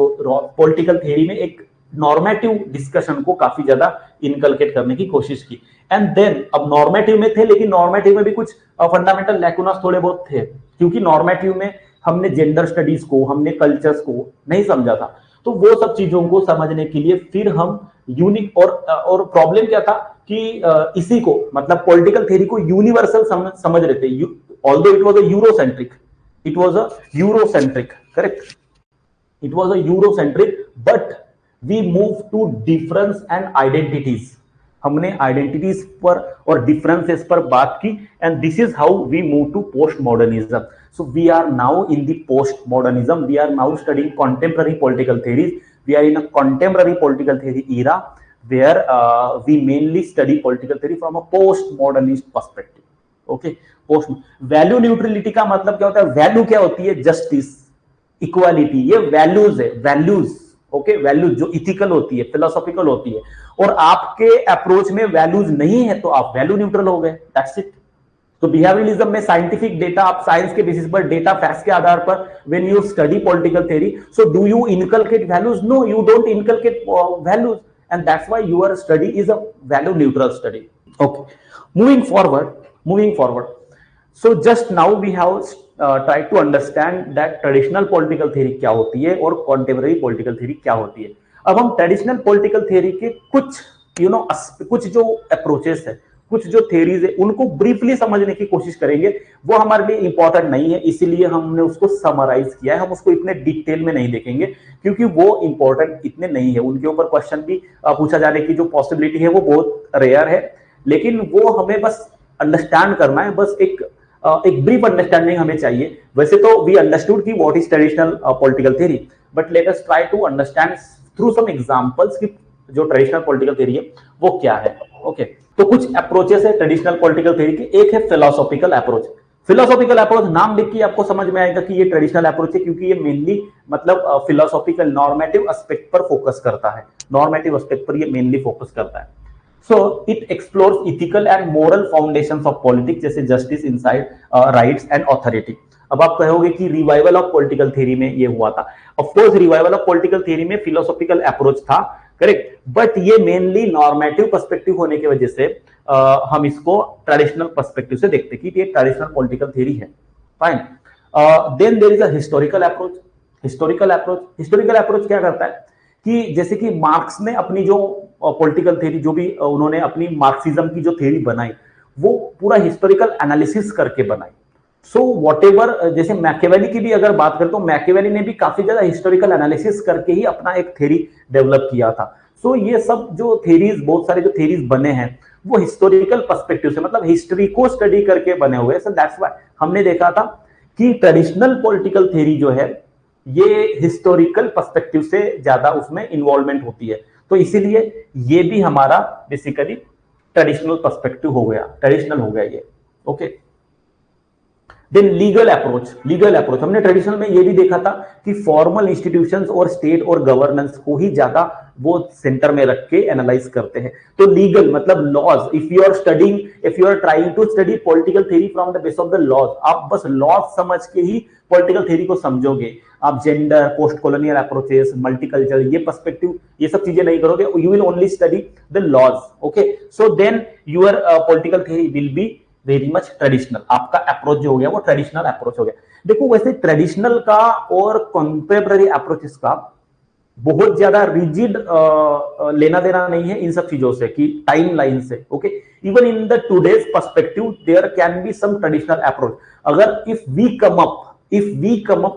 S1: पॉलिटिकल थ्योरी में एक नॉर्मेटिव डिस्कशन को काफी ज्यादा इनकलकेट करने की कोशिश की। एंड देन अब नॉर्मेटिव में थे, लेकिन नॉर्मेटिव में भी कुछ फंडामेंटल लैकुनास थोड़े बहुत थे, क्योंकि नॉर्मेटिव में हमने जेंडर स्टडीज को, हमने कल्चर्स को नहीं समझा था। तो वो सब चीजों को समझने के लिए फिर हम यूनिक, और प्रॉब्लम क्या था कि इसी को, मतलब पॉलिटिकल थ्योरी को यूनिवर्सल समझ रहे थे, although it was a Eurocentric, correct, it was a Eurocentric, but we move to difference and identities. हमने आइडेंटिटीज पर और डिफरेंसेस पर बात की, and this is how we move to post modernism. So we are now in the post-modernism. We are now studying contemporary political theories. We are in a contemporary political theory era where we mainly study political theory from a post-modernist perspective. Okay, value neutrality का मतलब क्या होता है? Value क्या होती है? Justice, equality, ये values है, वैल्यूज। ओके, वैल्यूज जो इथिकल होती है, फिलोसॉफिकल होती है, और आपके अप्रोच में वैल्यूज नहीं है तो आप वैल्यू न्यूट्रल हो गए, दैट्स इट। तो बिहेवियरलिज्म में साइंटिफिक डेटा, आप साइंस के बेसिस पर, डेटा फैक्ट्स के आधार पर when you study political theory, so do you inculcate values? No, you don't inculcate values, and that's why your study is a value neutral study. Okay, moving forward, so just now we have try to understand that traditional political theory क्या होती है और contemporary political theory क्या होती है। अब हम traditional political theory के कुछ कुछ जो अप्रोचेस है, कुछ जो थ्योरीज है, उनको ब्रीफली समझने की कोशिश करेंगे। वो हमारे लिए इंपॉर्टेंट नहीं है, इसीलिए हमने उसको समराइज किया है। हम उसको इतने डिटेल में नहीं देखेंगे, क्योंकि वो इंपॉर्टेंट इतने नहीं है। उनके ऊपर क्वेश्चन भी पूछा जाने की जो पॉसिबिलिटी है वो बहुत रेयर है, लेकिन वो हमें बस अंडरस्टैंड करना है, बस एक ब्रीफ अंडरस्टैंडिंग हमें चाहिए। वैसे तो वी अंडरस्टूड कि what is traditional political theory, but let us try to understand through some examples कि जो ट्रेडिशनल पॉलिटिकल थ्योरी है वो क्या है। ओके, तो कुछ अप्रोचेस है ट्रेडिशनल पॉलिटिकल थ्योरी के। एक है फिलोसॉफिकल अप्रोच। फिलोसॉफिकल अप्रोच नाम लिख के आपको समझ में आएगा कि ये ट्रेडिशनल अप्रोच है, क्योंकि ये मेनली मतलब फिलोसॉफिकल नॉर्मेटिव एस्पेक्ट पर फोकस करता है, नॉर्मेटिव एस्पेक्ट पर ये मेनली फोकस करता है। So it explores ethical and moral foundations of politics, जैसे justice, inside, rights and authority. अब आप कहोगे कि रिवाइवल ऑफ पॉलिटिकल थ्योरी में ये हुआ था। Of course revival of political theory में फिलोसॉफिकल अप्रोच था, करेक्ट। बट ये मेनली नॉर्मेटिव पर्सपेक्टिव होने की वजह से हम इसको ट्रेडिशनल पर्सपेक्टिव से देखते हैं कि ये ट्रेडिशनल पॉलिटिकल थ्योरी है। Fine. Then there is a historical approach. Historical approach क्या करता है कि जैसे कि मार्क्स ने अपनी जो पॉलिटिकल थ्योरी जो भी उन्होंने अपनी मार्क्सिज्म की जो थ्योरी बनाई वो पूरा हिस्टोरिकल एनालिसिस करके बनाई। सो वॉट एवर, जैसे मैकियावेली की भी अगर बात करें तो मैकियावेली ने भी काफी ज्यादा हिस्टोरिकल एनालिसिस करके ही अपना एक थ्योरी डेवलप किया था। सो ये सब जो थ्योरीज, बहुत सारे जो थ्योरीज बने हैं वो हिस्टोरिकल पर्सपेक्टिव से, मतलब हिस्ट्री को स्टडी करके बने हुए। सो दैट्स व्हाई हमने देखा था कि ट्रेडिशनल पॉलिटिकल थ्योरी जो है ये हिस्टोरिकल पर्सपेक्टिव से ज्यादा उसमें इन्वॉल्वमेंट होती है। तो इसीलिए ये भी हमारा बेसिकली ट्रेडिशनल पर्सपेक्टिव हो गया, ट्रेडिशनल हो गया ये। ओके। देन लीगल अप्रोच हमने ट्रेडिशनल में ये भी देखा था कि फॉर्मल इंस्टीट्यूशंस और स्टेट और गवर्नेंस को ही ज्यादा वो सेंटर में रख के एनालाइज करते हैं। तो लीगल मतलब laws, if you are trying to study political theory from the base of the laws, आप बस लॉज समझ के ही पॉलिटिकल थ्योरी को समझोगे। आप gender, post colonial approaches, multiculture, ये पर्सपेक्टिव, ये सब चीजें नहीं करोगे। You will only study the laws. Okay. So then your political theory will be very much traditional. आपका अप्रोच जो हो गया वो ट्रेडिशनल अप्रोच हो गया। देखो वैसे ट्रेडिशनल का और कंटेम्पररी अप्रोचेस का बहुत ज्यादा रिजिड लेना देना नहीं है इन सब चीजों से कि टाइमलाइन से। Okay. Even in the today's perspective there can be some traditional approach. अगर if we come up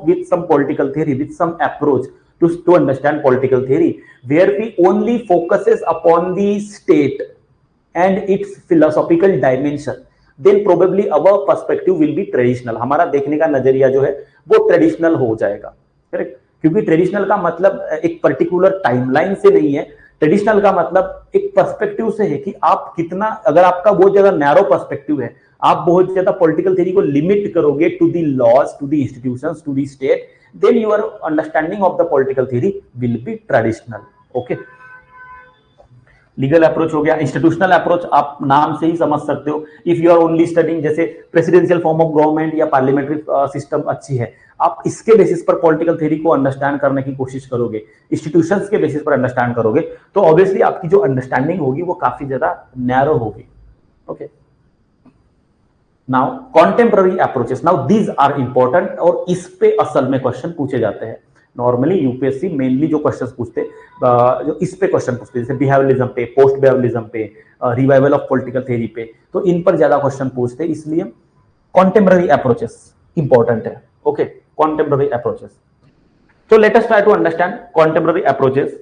S1: with some political theory, with some approach to understand political theory where we only focuses upon the state and its philosophical dimension, then probably our perspective will be traditional। हमारा देखने का नजरिया जो है वो traditional हो जाएगा। Correct. क्योंकि ट्रेडिशनल का मतलब एक पर्टिकुलर टाइमलाइन से नहीं है। ट्रेडिशनल का मतलब एक पर्सपेक्टिव से है कि आप कितना, अगर आपका बहुत ज्यादा नैरो पर्सपेक्टिव है, आप बहुत ज्यादा पॉलिटिकल थ्योरी को लिमिट करोगे to the laws, to the institutions, to the state, then your understanding of the political theory will be traditional। okay। Legal approach हो गया। इंस्टीट्यूशनल अप्रोच आप नाम से ही समझ सकते हो। If you are only studying, जैसे प्रेसिडेंशियल फॉर्म ऑफ गवर्नमेंट या पार्लियामेंट्री सिस्टम अच्छी है, आप इसके बेसिस पर पॉलिटिकल थ्योरी को अंडरस्टैंड करने की कोशिश करोगे, इंस्टीट्यूशंस के बेसिस पर अंडरस्टैंड करोगे, तो ऑब्वियसली आपकी जो अंडरस्टैंडिंग होगी वो काफी ज्यादा नैरो होगी। Okay. Now contemporary approaches, now these are important और इस पे असल में क्वेश्चन पूछे जाते हैं। नॉर्मली यूपीएससी मेनली जो क्वेश्चंस पूछते जो इस पे क्वेश्चन पूछते, जैसे बिहेवियरलिज्म पे, पोस्ट बिहेवियरलिज्म पे, रिवाइवल ऑफ पॉलिटिकल थ्योरी पे, तो इन पर ज्यादा क्वेश्चन पूछते, इसलिए कॉन्टेम्पररी अप्रोचेस इंपॉर्टेंट है। ओके। कॉन्टेम्पररी अप्रोचेस, तो let us try to understand contemporary approaches.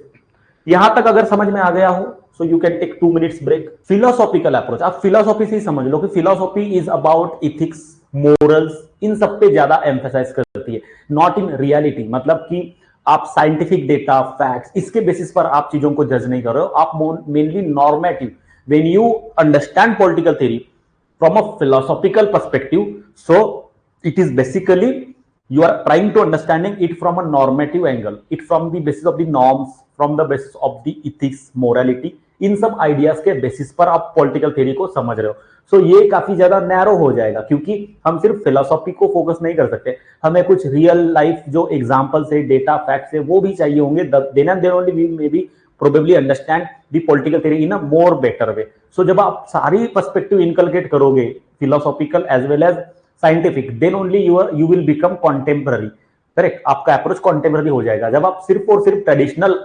S1: यहां तक अगर समझ में आ गया हो so you can take 2 minutes break। philosophical approach, आप फिलोसॉफी से ही समझ लो कि philosophy is about ethics, morals, इन सब पे ज्यादा एम्फेसाइज करती है, नॉट इन रियलिटी। मतलब कि आप साइंटिफिक डेटा, फैक्ट्स, इसके बेसिस पर आप चीजों को जज नहीं कर रहे हो, आप mainly normative. When you understand political theory from a philosophical perspective, so it is basically you are trying to understanding it from a normative angle, it from the basis of the norms, from the basis of the ethics, morality, इन सब ideas के basis पर आप political theory को समझ रहे हो। सो ये काफी ज्यादा नैरो हो जाएगा, क्योंकि हम सिर्फ फिलोसॉफी को फोकस नहीं कर सकते, हमें कुछ रियल लाइफ जो एग्जांपल्स है, डेटा, फैक्ट्स है, वो भी चाहिए होंगे। Then and then only we may be probably understand the political theory in a more better way. So जब आप सारी पर्सपेक्टिव इनकलकेट करोगे, philosophical as well as scientific, then only you will become contemporary. Correct. आपका approach contemporary हो जाएगा। जब आप सिर्फ और सिर्फ ट्रेडिशनल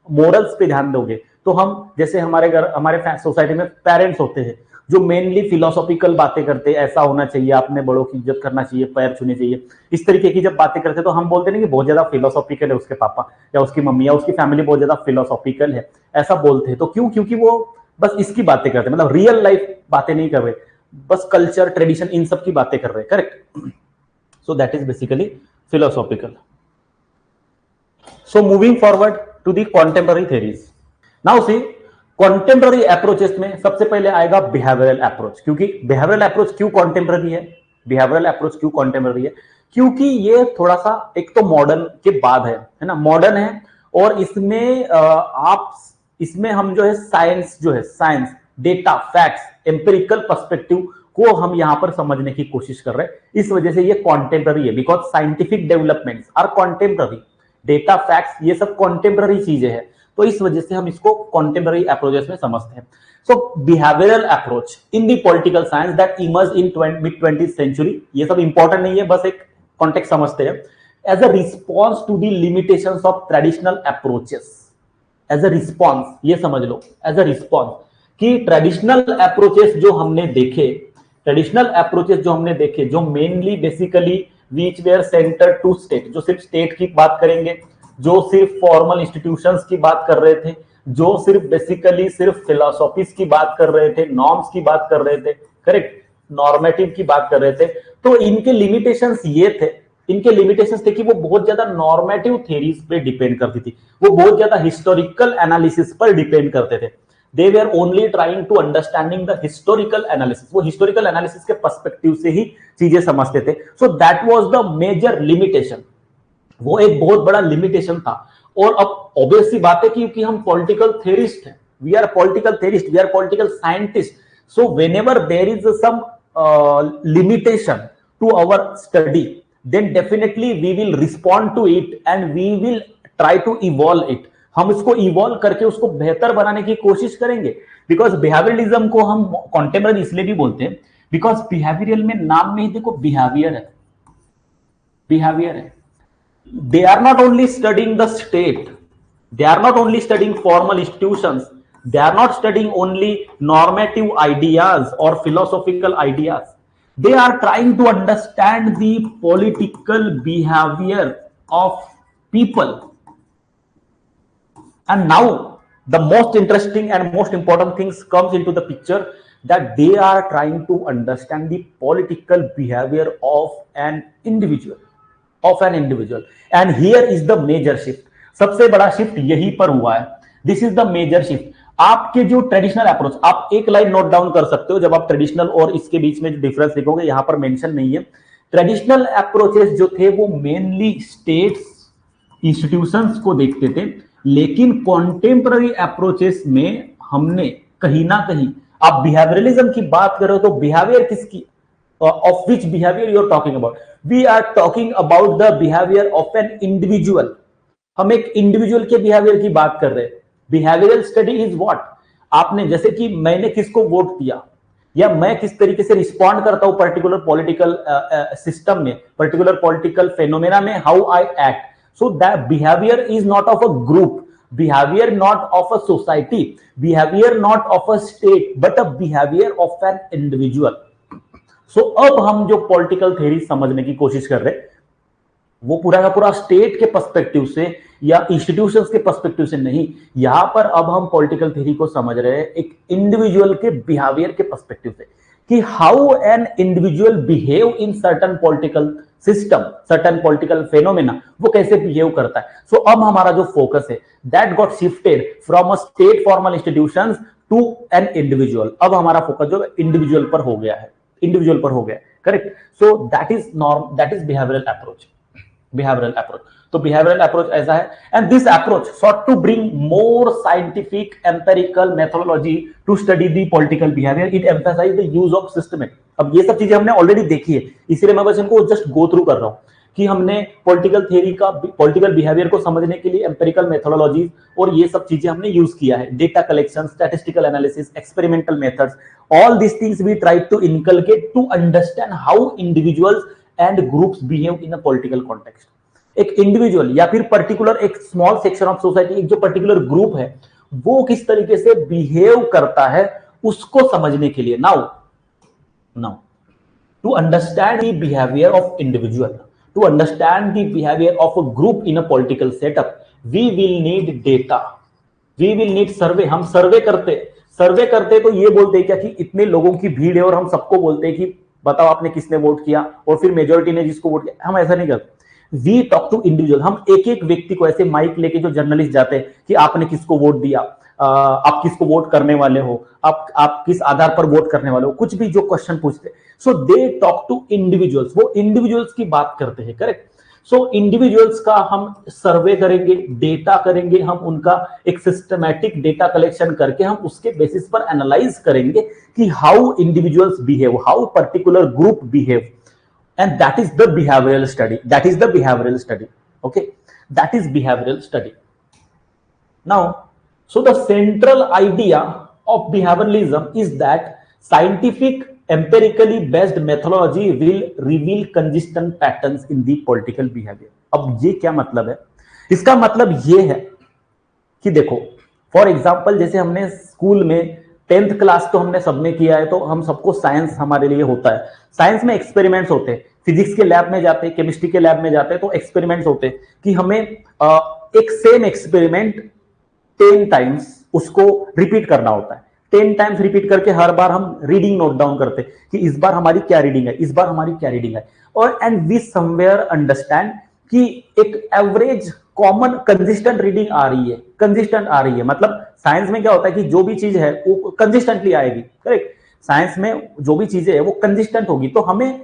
S1: मोरल्स पे ध्यान दोगे, तो हम जैसे हमारे घर, हमारे सोसाइटी में पेरेंट्स होते हैं जो मेनली फिलोसॉफिकल बातें करते हैं, ऐसा होना चाहिए, आपने बड़ों की इज्जत करना चाहिए, पैर छूने चाहिए, इस तरीके की जब बातें करते हैं, तो हम बोलते नहीं कि बहुत ज्यादा फिलोसॉफिकल है उसके पापा या उसकी मम्मी या उसकी फैमिली बहुत ज्यादा फिलोसॉफिकल है, ऐसा बोलते हैं। तो क्यों? क्योंकि वो बस इसकी बातें करते हैं, मतलब रियल लाइफ बातें नहीं कर रहे, बस कल्चर, ट्रेडिशन, इन सब की बातें कर रहे हैं। Correct. So that is basically philosophical. So moving forward to the contemporary theories. Now see contemporary approaches में सबसे पहले आएगा बिहेवियरल अप्रोच। क्योंकि बिहेवियरल अप्रोच क्यों कॉन्टेम्पररी है? बिहेवियरल अप्रोच क्यों कॉन्टेम्पररी है? क्योंकि ये थोड़ा सा एक तो मॉडर्न के बाद है ना, मॉडर्न है, और इसमें हम जो है science, data, facts, empirical perspective को हम यहां पर समझने की कोशिश कर रहे हैं। इस वजह से ये कॉन्टेम्पररी है, because scientific developments are contemporary, data, facts, ये सब कॉन्टेम्पररी चीजें हैं। तो इस वजह से हम इसको कॉन्टेम्पररी अप्रोचेस में समझते हैं. So behavioural approach in the political science that emerge in mid 20th century, ये सब इंपॉर्टेंट नहीं है, बस एक कॉन्टेक्स्ट समझते हैं. As a response to the limitations of traditional approaches, as a response, ये समझ लो, एज अ रिस्पॉन्स कि ट्रेडिशनल अप्रोचेस जो हमने देखे, जो mainly basically which were centre to state, जो सिर्फ स्टेट की बात करेंगे, जो सिर्फ फॉर्मल इंस्टीट्यूशंस की बात कर रहे थे, जो सिर्फ बेसिकली सिर्फ फिलोसॉफीज की बात कर रहे थे, नॉर्म्स की बात कर रहे थे, करेक्ट, नॉर्मेटिव की बात कर रहे थे, तो इनके लिमिटेशंस ये थे, कि वो बहुत ज्यादा नॉर्मेटिव थ्योरीज पे डिपेंड करती थी, वो बहुत ज्यादा हिस्टोरिकल एनालिसिस पर डिपेंड करते थे. They were only trying to understanding the historical analysis, वो historical analysis के पर्सपेक्टिव से ही चीजें समझते थे. So that was the major limitation, वो एक बहुत बड़ा लिमिटेशन था. और अब ऑब्वियस सी बात है कि क्योंकि हम पॉलिटिकल थेरिस्ट हैं, we are political theorist, we are political scientist, so whenever there is some limitation to our study, then definitely we will respond to it and we will try to evolve it. हम इसको evolve करके उसको बेहतर बनाने की कोशिश करेंगे. Because behaviourism को हम कॉन्टेम्पररी इसलिए भी बोलते हैं बिकॉज बिहेवियरल में नाम में ही देखो बिहेवियर है. They are not only studying the state, they are not only studying formal institutions, they are not studying only normative ideas और philosophical ideas. They are trying to understand the political behavior of people. And now the most interesting and most important things comes into the picture, that they are trying to understand the political behavior of an individual, and here is the major shift. सबसे बड़ा shift यहीं पर हुआ है. This is the major shift. आपके जो traditional approach, आप एक लाइन नोट डाउन कर सकते हो जब आप ट्रेडिशनल और इसके बीच में जो डिफरेंस लिखोगे, यहां पर मेंशन नहीं है. ट्रेडिशनल अप्रोचेस जो थे वो मेनली स्टेट्स, इंस्टीट्यूशंस को देखते थे, लेकिन कॉन्टेम्पररी अप्रोचेस में हमने कहीं ना कहीं, आप बिहेवियरलिज्म की बात कर रहे हो तो बिहेवियर किसकी, of which behaviour you are talking about? We are talking about the behaviour of an individual. हम एक इंडिविजुअल के बिहेवियर की बात कर रहे हैं. Behavioural study is what? आपने जैसे कि मैंने किसको वोट दिया, या मैं किस तरीके से रिस्पॉन्ड करता हूं पर्टिकुलर पॉलिटिकल सिस्टम में, पर्टिकुलर पॉलिटिकल फेनोमेना में, how I act. So that behaviour is not of a group, behaviour not of a society, behaviour not of a state, but a behaviour of an individual. So अब हम जो political theory समझने की कोशिश कर रहे हैं वो पूरा का पूरा स्टेट के पर्सपेक्टिव से या इंस्टीट्यूशंस के पर्सपेक्टिव से नहीं, यहां पर अब हम पॉलिटिकल थ्योरी को समझ रहे हैं एक इंडिविजुअल के बिहेवियर के पर्सपेक्टिव से, कि how an individual behave in certain political system, certain political phenomena, वो कैसे बिहेव करता है. सो अब हमारा जो फोकस है that got shifted from a state formal institutions to an individual. अब हमारा फोकस जो इंडिविजुअल पर हो गया है, correct. So that is behavioural approach. तो बिहेवियरल अप्रोच ऐसा है, and this approach sought to bring more scientific empirical methodology to study the political behavior. It emphasized the use of systematic. अब ये सब चीजें हमने ऑलरेडी देखी है, इसीलिए मैं बस इनको जस्ट गो थ्रू कर रहा हूं कि हमने पॉलिटिकल थ्योरी का, पॉलिटिकल बिहेवियर को समझने के लिए एम्पिरिकल मेथोडोलॉजीज और ये सब चीजें हमने यूज किया है. Data collection, statistical analysis, experimental methods, all this things we try to inculcate to understand how individuals and groups behave in a political context. एक इंडिविजुअल या फिर पर्टिकुलर एक स्मॉल सेक्शन ऑफ सोसाइटी, एक जो particular group है वो किस तरीके से बिहेव करता है उसको समझने के लिए. Now to understand the behaviour of individual, to understand the behaviour of a group in a political setup, we will need data, we will need survey. हम सर्वे करते तो ये बोलते हैं क्या कि इतने लोगों की भीड़ है और हम सबको बोलते हैं कि बताओ आपने किसने वोट किया, और फिर मेजोरिटी ने जिसको वोट किया. हम ऐसा नहीं करते. We talk to individual. हम एक एक व्यक्ति को ऐसे माइक लेके जो जर्नलिस्ट जाते हैं कि आपने किसको वोट दिया, आप किसको वोट करने वाले हो, आप किस आधार पर वोट करने वाले हो, कुछ भी जो क्वेश्चन पूछते, सो दे टॉक टू इंडिविजुअल्स. वो इंडिविजुअल्स की बात करते हैं, करेक्ट. सो इंडिविजुअल्स का हम सर्वे करेंगे, डेटा करेंगे, हम उनका एक सिस्टमैटिक डेटा कलेक्शन करके हम उसके बेसिस पर एनालाइज करेंगे कि how individuals behave, how particular group behave. And that is the behavioral study. Okay, that is behavioral study. Now So the central idea of behavioralism is that scientific empirically based methodology will reveal consistent patterns in the political behavior. अब ये क्या मतलब है? इसका मतलब ये है कि देखो, फॉर एग्जाम्पल जैसे हमने स्कूल में 10th क्लास तो हमने सबने किया है, तो हम सबको साइंस हमारे लिए होता है। साइंस में एक्सपेरिमेंट्स होते हैं, फिजिक्स के लैब में जाते हैं, केमिस्ट्री के लैब में जाते हैं, तो एक्सपेरिमेंट्स होते हैं कि हमें एक सेम एक्सपेरिमेंट 10 टाइम्स उसको रिपीट करना होता है। 10 टाइम्स रिपीट करके हर बार हम रीडिंग नोट डाउन करते हैं कि इस बार हमारी क्या रीडिंग है, इस बार हमारी क्या रीडिंग है, और एंड वी समवेयर अंडरस्टैंड कि एक एवरेज कॉमन कंसिस्टेंट रीडिंग आ रही है, कंसिस्टेंट आ रही है। मतलब साइंस में क्या होता है कि जो भी चीज है वो कंसिस्टेंटली आएगी, करेक्ट। साइंस में जो भी चीजें है वो कंसिस्टेंट होगी, तो हमें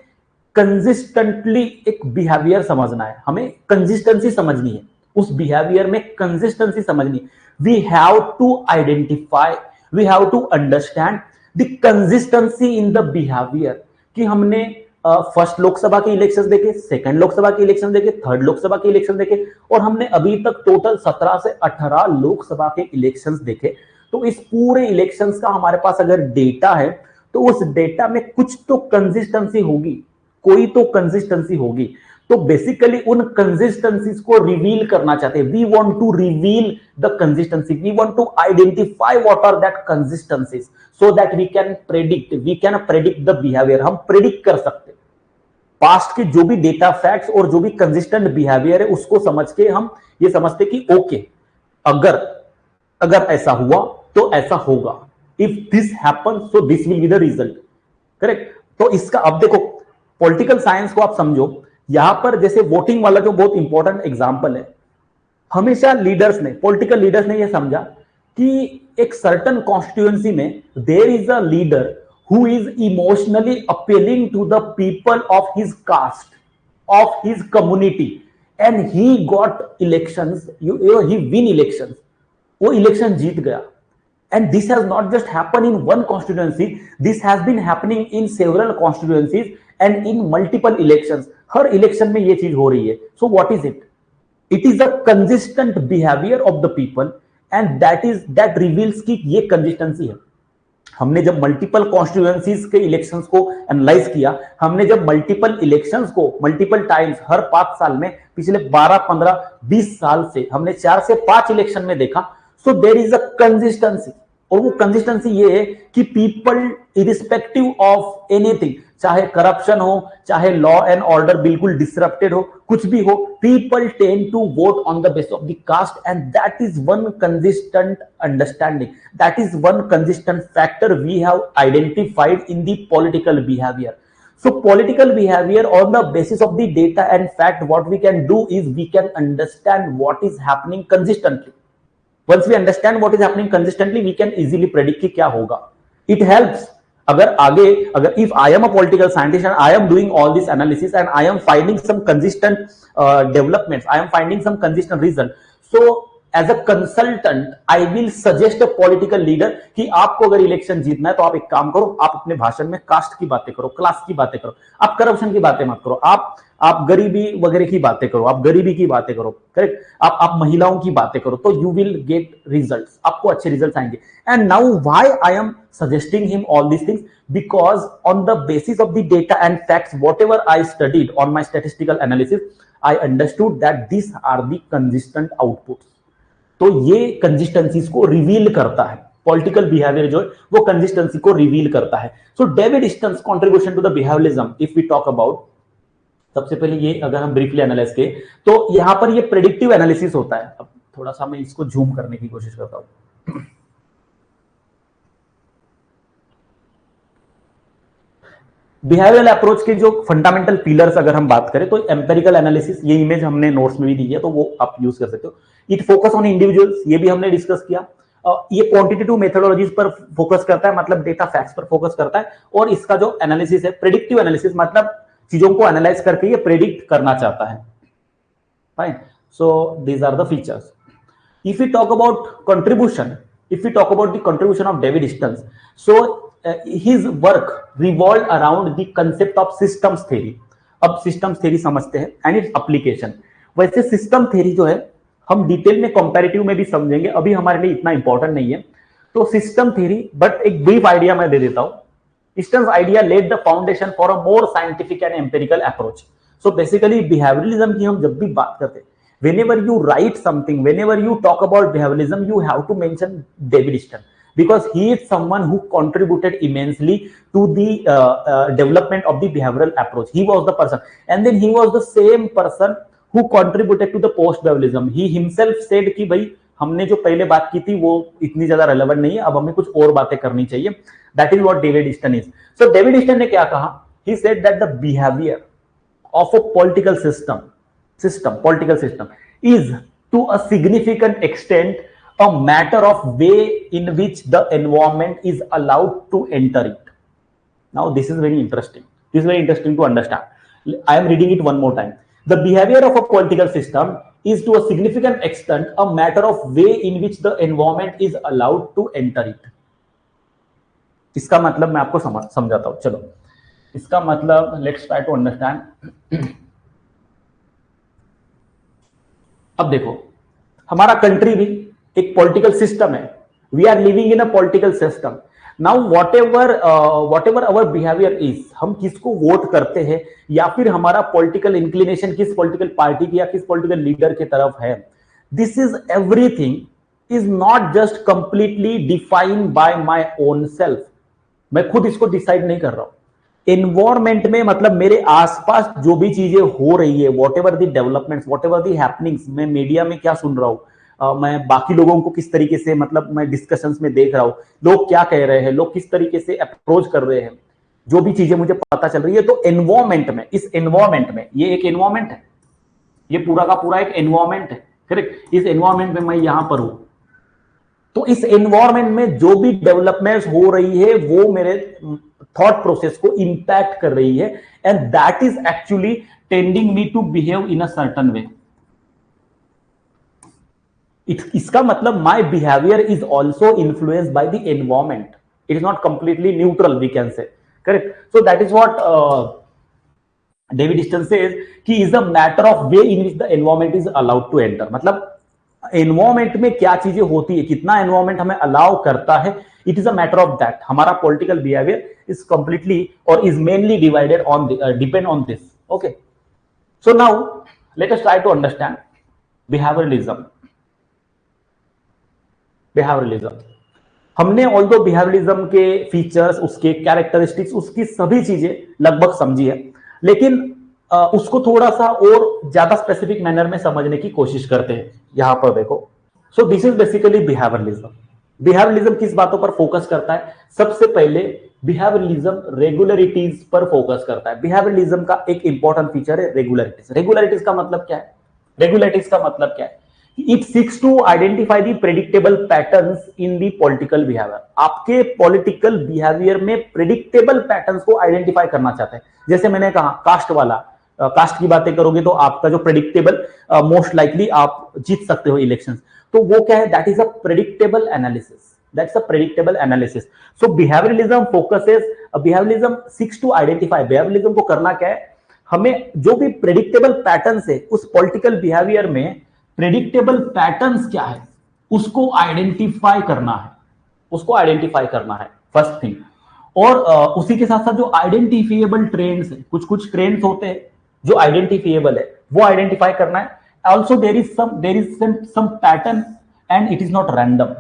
S1: कंसिस्टेंटली एक बिहेवियर समझना है, हमें कंसिस्टेंसी समझनी है, उस बिहेवियर में कंसिस्टेंसी समझनी है। We have to identify, we have to understand the consistency in the behaviour, कि हमने फर्स्ट लोकसभा के इलेक्शन देखे, सेकंड लोकसभा के इलेक्शन देखे, थर्ड लोकसभा के इलेक्शन देखे, और हमने अभी तक टोटल 17 से 18 लोकसभा के इलेक्शंस देखे। तो इस पूरे इलेक्शंस का हमारे पास अगर डेटा है, तो उस डेटा में कुछ तो कंसिस्टेंसी होगी, कोई तो कंसिस्टेंसी होगी। तो बेसिकली उन कंसिस्टेंसीज को रिवील करना चाहते हैं। We want to reveal the consistency, we want to identify what are that consistencies, so that we can predict the behaviour. हम प्रेडिक्ट कर सकते हैं पास्ट के जो भी डेटा फैक्ट्स और जो भी कंसिस्टेंट बिहेवियर है, उसको समझ के हम ये समझते कि ओके, अगर ऐसा हुआ तो ऐसा होगा, if this happen so this will be the result, correct. तो इसका अब देखो, पॉलिटिकल साइंस को आप समझो, यहां पर जैसे वोटिंग वाला जो बहुत इंपॉर्टेंट एग्जांपल है, हमेशा लीडर्स ने, पॉलिटिकल लीडर्स ने यह समझा कि एक सर्टन कॉन्स्टिट्यूएंसी में there is a leader who is emotionally appealing to the people of his caste, of his community, and he got elections, he win elections, वो इलेक्शन जीत गया। And this has not just happened in one constituency, this has been happening in several constituencies and in multiple elections. Her election में ये चीज हो रही है। So what is it? It is a consistent behavior of the people, and that reveals कि ये consistency है। हमने जब मल्टीपल कॉन्स्टिट्यूएंसीज के इलेक्शंस को एनालाइज किया, हमने जब मल्टीपल इलेक्शंस को मल्टीपल टाइम्स हर 5 साल में, पिछले 12, 15, 20 साल से हमने 4 से 5 इलेक्शन में देखा, so there is a consistency. और वो कंसिस्टेंसी ये है कि पीपल इरिस्पेक्टिव ऑफ एनीथिंग, चाहे करप्शन हो, चाहे लॉ एंड ऑर्डर बिल्कुल डिसरप्टेड हो, कुछ भी हो, people tend to vote on the basis of the caste, and that is one consistent understanding, that is one consistent factor we have identified in the political behaviour. So political behavior on the basis of the data and fact, what we can do is we can understand what is happening consistently. Once we understand what is happening consistently, we can easily predict कि क्या होगा. It helps. अगर if I am a political scientist and I am doing all this analysis and I am finding some consistent developments, I am finding some consistent result. So as a consultant, I will suggest a political leader कि आपको अगर election जीतना है तो आप एक काम करो, आप अपने भाषण में कास्ट की बातें करो, क्लास की बातें करो, आप करप्शन की बातें मत करो, आप गरीबी वगैरह की बातें करो, आप गरीबी की बातें करो, करेक्ट, आप महिलाओं की बातें करो, तो यू विल गेट रिजल्ट्स, आपको अच्छे रिजल्ट्स आएंगे. And now why I am suggesting him all these things, because on the basis of the data and facts, whatever I studied on my statistical analysis, I understood that these are the consistent outputs. तो ये consistencies को reveal करता है, political behaviour जो है वो consistency को reveal करता है. So David Easton's contribution to the behaviourism, if we talk about, सबसे पहले ये अगर हम ब्रीफली एनालाइज करें तो यहां पर ये प्रेडिक्टिव एनालिसिस होता है. अब थोड़ा सा मैं इसको जूम करने की कोशिश करता हूं. बिहेवियरल अप्रोच के जो फंडामेंटल पिलर्स अगर हम बात करें तो एम्पेरिकल एनालिसिस, ये इमेज हमने नोट्स में भी दी है तो वो आप यूज कर सकते हो. इट फोकस ऑन इंडिविजुअल्स, ये भी हमने डिस्कस किया. ये क्वांटिटेटिव मेथोडोलॉजीज पर फोकस करता है, मतलब डेटा फैक्ट्स पर फोकस करता है. और इसका जो एनालिसिस है प्रेडिक्टिव एनालिसिस, मतलब चीजों को एनालाइज करके ये प्रेडिक्ट करना चाहता है. Fine. So these are the features. If you talk about contribution, if you talk about the contribution of David Easton's, so his work revolved around the concept of systems theory. अब systems theory समझते हैं and its application. वैसे system theory जो है हम detail में comparative में भी समझेंगे, अभी हमारे लिए इतना इंपॉर्टेंट नहीं है। तो सिस्टम थ्योरी, बट एक ब्रीफ आइडिया मैं दे देता हूं। Easton's idea laid the foundation for a more scientific and empirical approach. So basically behavioralism की हम जब भी बात करते हैं, whenever you write something, whenever you talk about behavioralism, you have to mention David Easton, because he is someone who contributed immensely to the development of the behavioral approach. He was the person, and then he was the same person who contributed to the post behavioralism. He himself said कि भाई हमने जो पहले बात की थी वो इतनी ज्यादा रेलेवेंट नहीं है, अब हमें कुछ और बातें करनी चाहिए। That is what David Easton is. So David Easton ने क्या कहा? He said that the behaviour of a political system is to a significant extent a matter of way in which the environment is allowed to enter it. Now this is very interesting. This is very interesting to understand. I am reading it one more time. The behavior of a political system is to a significant extent a matter of way in which the environment is allowed to enter it. इसका मतलब मैं आपको समझाता हूं। चलो, इसका मतलब let's try to understand. अब देखो, हमारा कंट्री भी एक पॉलिटिकल सिस्टम है। We are living in a political system. Now whatever our behaviour is, हम किसको वोट करते हैं या फिर हमारा पॉलिटिकल इंक्लिनेशन किस पॉलिटिकल पार्टी की या किस पॉलिटिकल लीडर की तरफ है, this is everything is not just completely defined by my own self. मैं खुद इसको डिसाइड नहीं कर रहा हूं। एनवायरमेंट में मतलब मेरे आसपास जो भी चीजें हो रही है, what ever the developments, what ever the happenings, मैं मीडिया में क्या सुन रहा हूं, मैं बाकी लोगों को किस तरीके से मतलब मैं डिस्कशंस में देख रहा हूं, लोग क्या कह रहे हैं, लोग किस तरीके से अप्रोच कर रहे हैं, जो भी चीजें मुझे पता चल रही है। तो एनवायरमेंट में, इस एनवायरमेंट में, ये एक एनवायरमेंट है, ये पूरा का पूरा एक एनवायरमेंट है, करेक्ट। इस एनवायरमेंट में मैं यहां पर हूं, तो इस एनवायरमेंट में जो भी डेवलपमेंट्स हो रही है वो मेरे थॉट प्रोसेस को इंपैक्ट कर रही है, and that is actually tending me to behave in a certain way. इसका मतलब my behaviour is also influenced by the environment, it is not completely neutral, we can say, correct. So that is what David Easton says कि is a matter of way in which the environment is allowed to enter. मतलब environment में क्या चीजें होती है, कितना environment हमें allow करता है, it is a matter of that. हमारा पॉलिटिकल बिहेवियर इज कंप्लीटली और is mainly divided on depend on this. Okay, so now let us try to understand behaviouralism. Behaviouralism हमने ऑल्दो बिहेवियरलिज्म के features, उसके characteristics, उसकी सभी चीजें लगभग समझी है, लेकिन उसको थोड़ा सा और ज्यादा स्पेसिफिक मैनर में समझने की कोशिश करते हैं। यहां पर देखो, सो this is basically behaviourism. Behaviourism किस बातों पर फोकस करता है? सबसे पहले बिहेवियरलिज्म रेगुलरिटीज पर फोकस करता है। बिहेवियरलिज्म का एक इंपॉर्टेंट फीचर है रेगुलरिटीज। रेगुलरिटीज का मतलब क्या है? रेगुलरिटीज का मतलब क्या है? It seeks to identify the predictable patterns in the political behavior. आपके political behavior में predictable patterns को identify करना चाहते हैं। जैसे मैंने कहा कास्ट वाला, कास्ट की बातें करोगे तो आपका जो predictable मोस्ट लाइकली आप जीत सकते हो इलेक्शंस, तो वो क्या है? That is a predictable analysis. That's a predictable analysis. So behavioralism focuses, behavioralism seeks to identify. behavioralism को करना क्या है? हमें जो भी predictable patterns है उस political behavior में प्रेडिक्टेबल पैटर्न्स क्या है उसको आइडेंटिफाई करना है, उसको आइडेंटिफाई करना है फर्स्ट थिंग। और उसी के साथ साथ जो आइडेंटिफिएबल ट्रेंड्स है, कुछ कुछ ट्रेंड्स होते हैं जो आइडेंटिफिएबल है, वो आइडेंटिफाई करना है। Also there is some pattern and it is not random.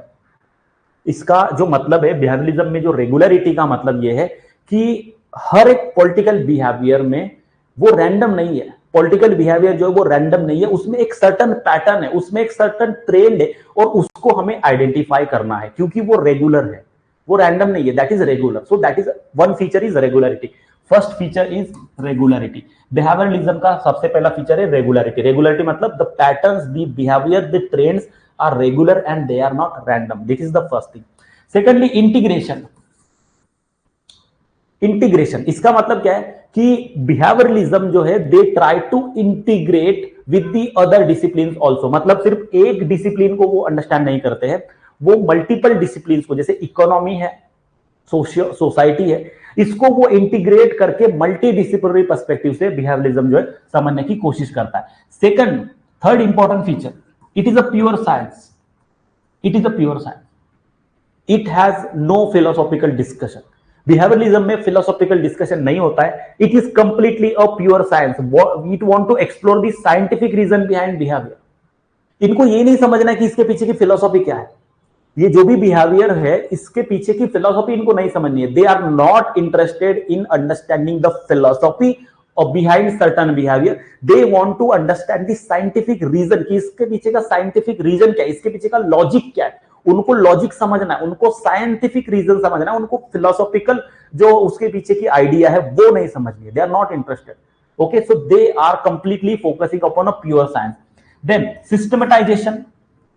S1: इसका जो मतलब है बिहेवियरलिज्म में, जो रेगुलरिटी का मतलब ये है कि हर एक पॉलिटिकल बिहेवियर में वो रैंडम नहीं है। पॉलिटिकल बिहेवियर जो है वो रैंडम नहीं है, उसमें एक सर्टन पैटर्न है, उसमें एक सर्टन ट्रेंड है, और उसको हमें आइडेंटिफाई करना है क्योंकि वो रेगुलर है, वो रैंडम नहीं है, that is regular. So that is one feature is regularity. First feature is regularity. Behaviouralism का सबसे पहला फीचर है रेगुलरिटी। रेगुलरिटी मतलब the patterns, the behaviour, the trends are regular and they are not random. This is the first thing. Secondly integration. Integration इसका मतलब क्या है कि बिहेवियरलिज्म जो है they try to integrate with the other discipline also. मतलब सिर्फ एक डिसिप्लिन को वो अंडरस्टैंड नहीं करते हैं, वो मल्टीपल डिसिप्लिन को, जैसे इकोनॉमी है, सोसाइटी है, इसको वो इंटीग्रेट करके मल्टी डिसिप्लिनरी पर्सपेक्टिव से बिहेवियरलिज्म जो है समझने की कोशिश करता है। Second, third important feature, It is a pure science. It is a pure science. It has no philosophical discussion. Behavioralism में philosophical discussion नहीं होता है. It is completely a pure science. We want to explore the scientific reason behind behavior. इनको ये नहीं समझना है कि इसके पीछे की फिलोसॉफी क्या है. ये जो भी बिहेवियर है इसके पीछे की फिलोसॉफी इनको नहीं समझनी है. They are not interested in understanding the philosophy और behind certain behaviour. They want to understand the scientific reason कि इसके पीछे का साइंटिफिक रीजन क्या है, इसके पीछे का लॉजिक क्या है. उनको लॉजिक समझना है, उनको साइंटिफिक रीजन समझना है, उनको फिलोसॉफिकल जो उसके पीछे की आइडिया है वो नहीं समझनी है. They are not interested. Okay, so they are completely focusing upon a pure science. Then systematisation.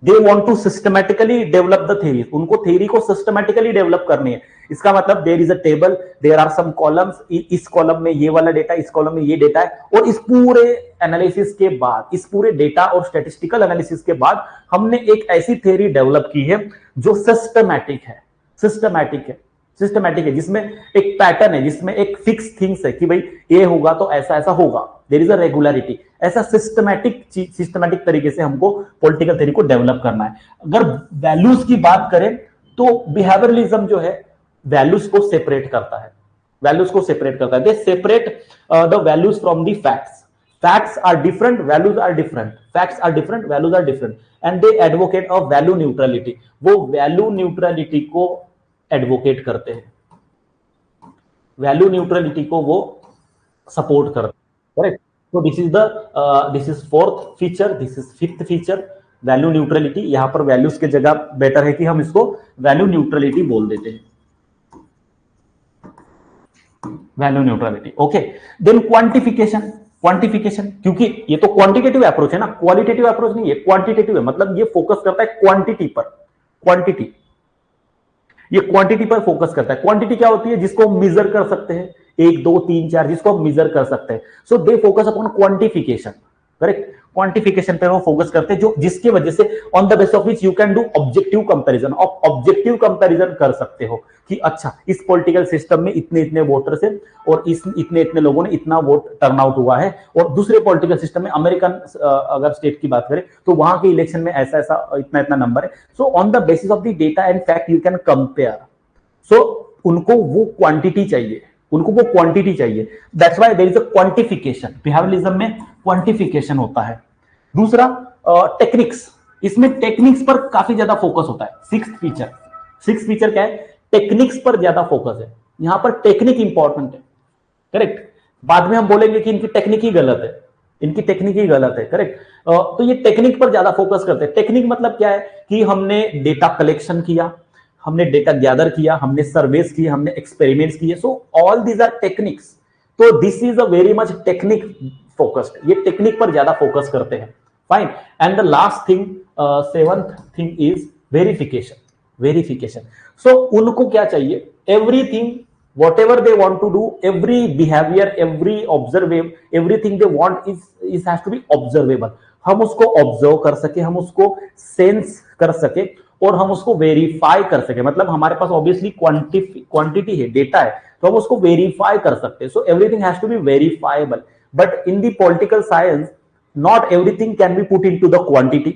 S1: They want to systematically develop the theory. उनको theory को systematically develop करनी है. इसका मतलब there is a table, there are some columns. इस column में ये वाला डेटा, इस कॉलम में ये डेटा है, और इस पूरे एनालिसिस के बाद, इस पूरे डेटा और स्टैटिस्टिकल एनालिसिस के बाद हमने एक ऐसी थ्योरी डेवलप की है जो सिस्टमैटिक है. सिस्टमैटिक है जिसमें एक पैटर्न है, जिसमें एक फिक्स थिंग्स है कि भाई ये होगा तो ऐसा ऐसा होगा. There is a regularity. ऐसा सिस्टमैटिक तरीके से हमको पॉलिटिकल थ्योरी को डेवलप करना है. अगर वैल्यूज की बात करें तो बिहेवियरलिज्म जो है वैल्यूज को सेपरेट करता है. They separate the values from the facts. Facts are different, values are different. Facts are different, values are different. And they advocate of value neutrality. वो value neutrality को एडवोकेट करते हैं. Value neutrality को वो support करते हैं. Correct. तो this is fourth feature, this is fifth feature, value neutrality. यहां पर वैल्यूज के जगह बेटर है कि हम इसको वैल्यू न्यूट्रलिटी बोल देते हैं. Value neutrality. Okay. Then quantification. क्योंकि ये तो क्वांटिटेटिव अप्रोच है ना, क्वालिटेटिव अप्रोच नहीं है, क्वांटिटेटिव है. मतलब ये फोकस करता है क्वांटिटी पर. ये क्वांटिटी पर फोकस करता है. क्वांटिटी क्या होती है? जिसको हम मेजर कर सकते हैं, 1 2 3 4, जिसको हम मेजर कर सकते हैं. So they focus upon quantification. Correct. Quantification पे वो फोकस करते हैं, जो जिसकी वजह से on the basis of which you can do objective comparison. आप ऑब्जेक्टिव कंपैरिजन कर सकते हो कि अच्छा इस पॉलिटिकल सिस्टम में इतने इतने वोटर्स हैं और इस इतने इतने लोगों ने इतना वोट टर्नआउट हुआ है, और दूसरे पॉलिटिकल सिस्टम में अमेरिकन अगर स्टेट की बात करें तो वहां के इलेक्शन में ऐसा ऐसा इतना इतना नंबर है. So on the basis of the data and fact you can compare. So उनको वो क्वांटिटी चाहिए. That's why there is a quantification. Behaviouralism में क्वांटिफिकेशन होता है. दूसरा टेक्निक्स. इसमें टेक्निक्स पर काफी ज्यादा फोकस होता है. सिक्स्थ फीचर क्या है? टेक्निक्स पर ज्यादा फोकस है. यहां पर टेक्निक इंपॉर्टेंट है. करेक्ट. बाद में हम बोलेंगे कि इनकी टेक्निक ही गलत है. करेक्ट. तो ये टेक्निक पर ज्यादा फोकस करते हैं. टेक्निक मतलब क्या है कि हमने डेटा कलेक्शन किया, हमने डेटा गैदर किया, हमने सर्वेस किए, हमने एक्सपेरिमेंट्स किए. So all these are techniques. तो this is a very much technique focused. ये टेक्निक पर ज्यादा फोकस करते हैं. Fine. And the last thing, seventh thing is verification. So उनको क्या चाहिए? Everything whatever they want to do, every behavior, every everything they want is has to be observable. हम उसको ऑब्जर्व कर सके, हम उसको सेंस कर सके, और हम उसको वेरीफाई कर सके. मतलब हमारे पास ऑब्वियसली क्वांटिटी है, डेटा है, तो हम उसको वेरीफाई कर सकते हैं. So everything has to be verifiable. But in the political science not everything can be put into the quantity,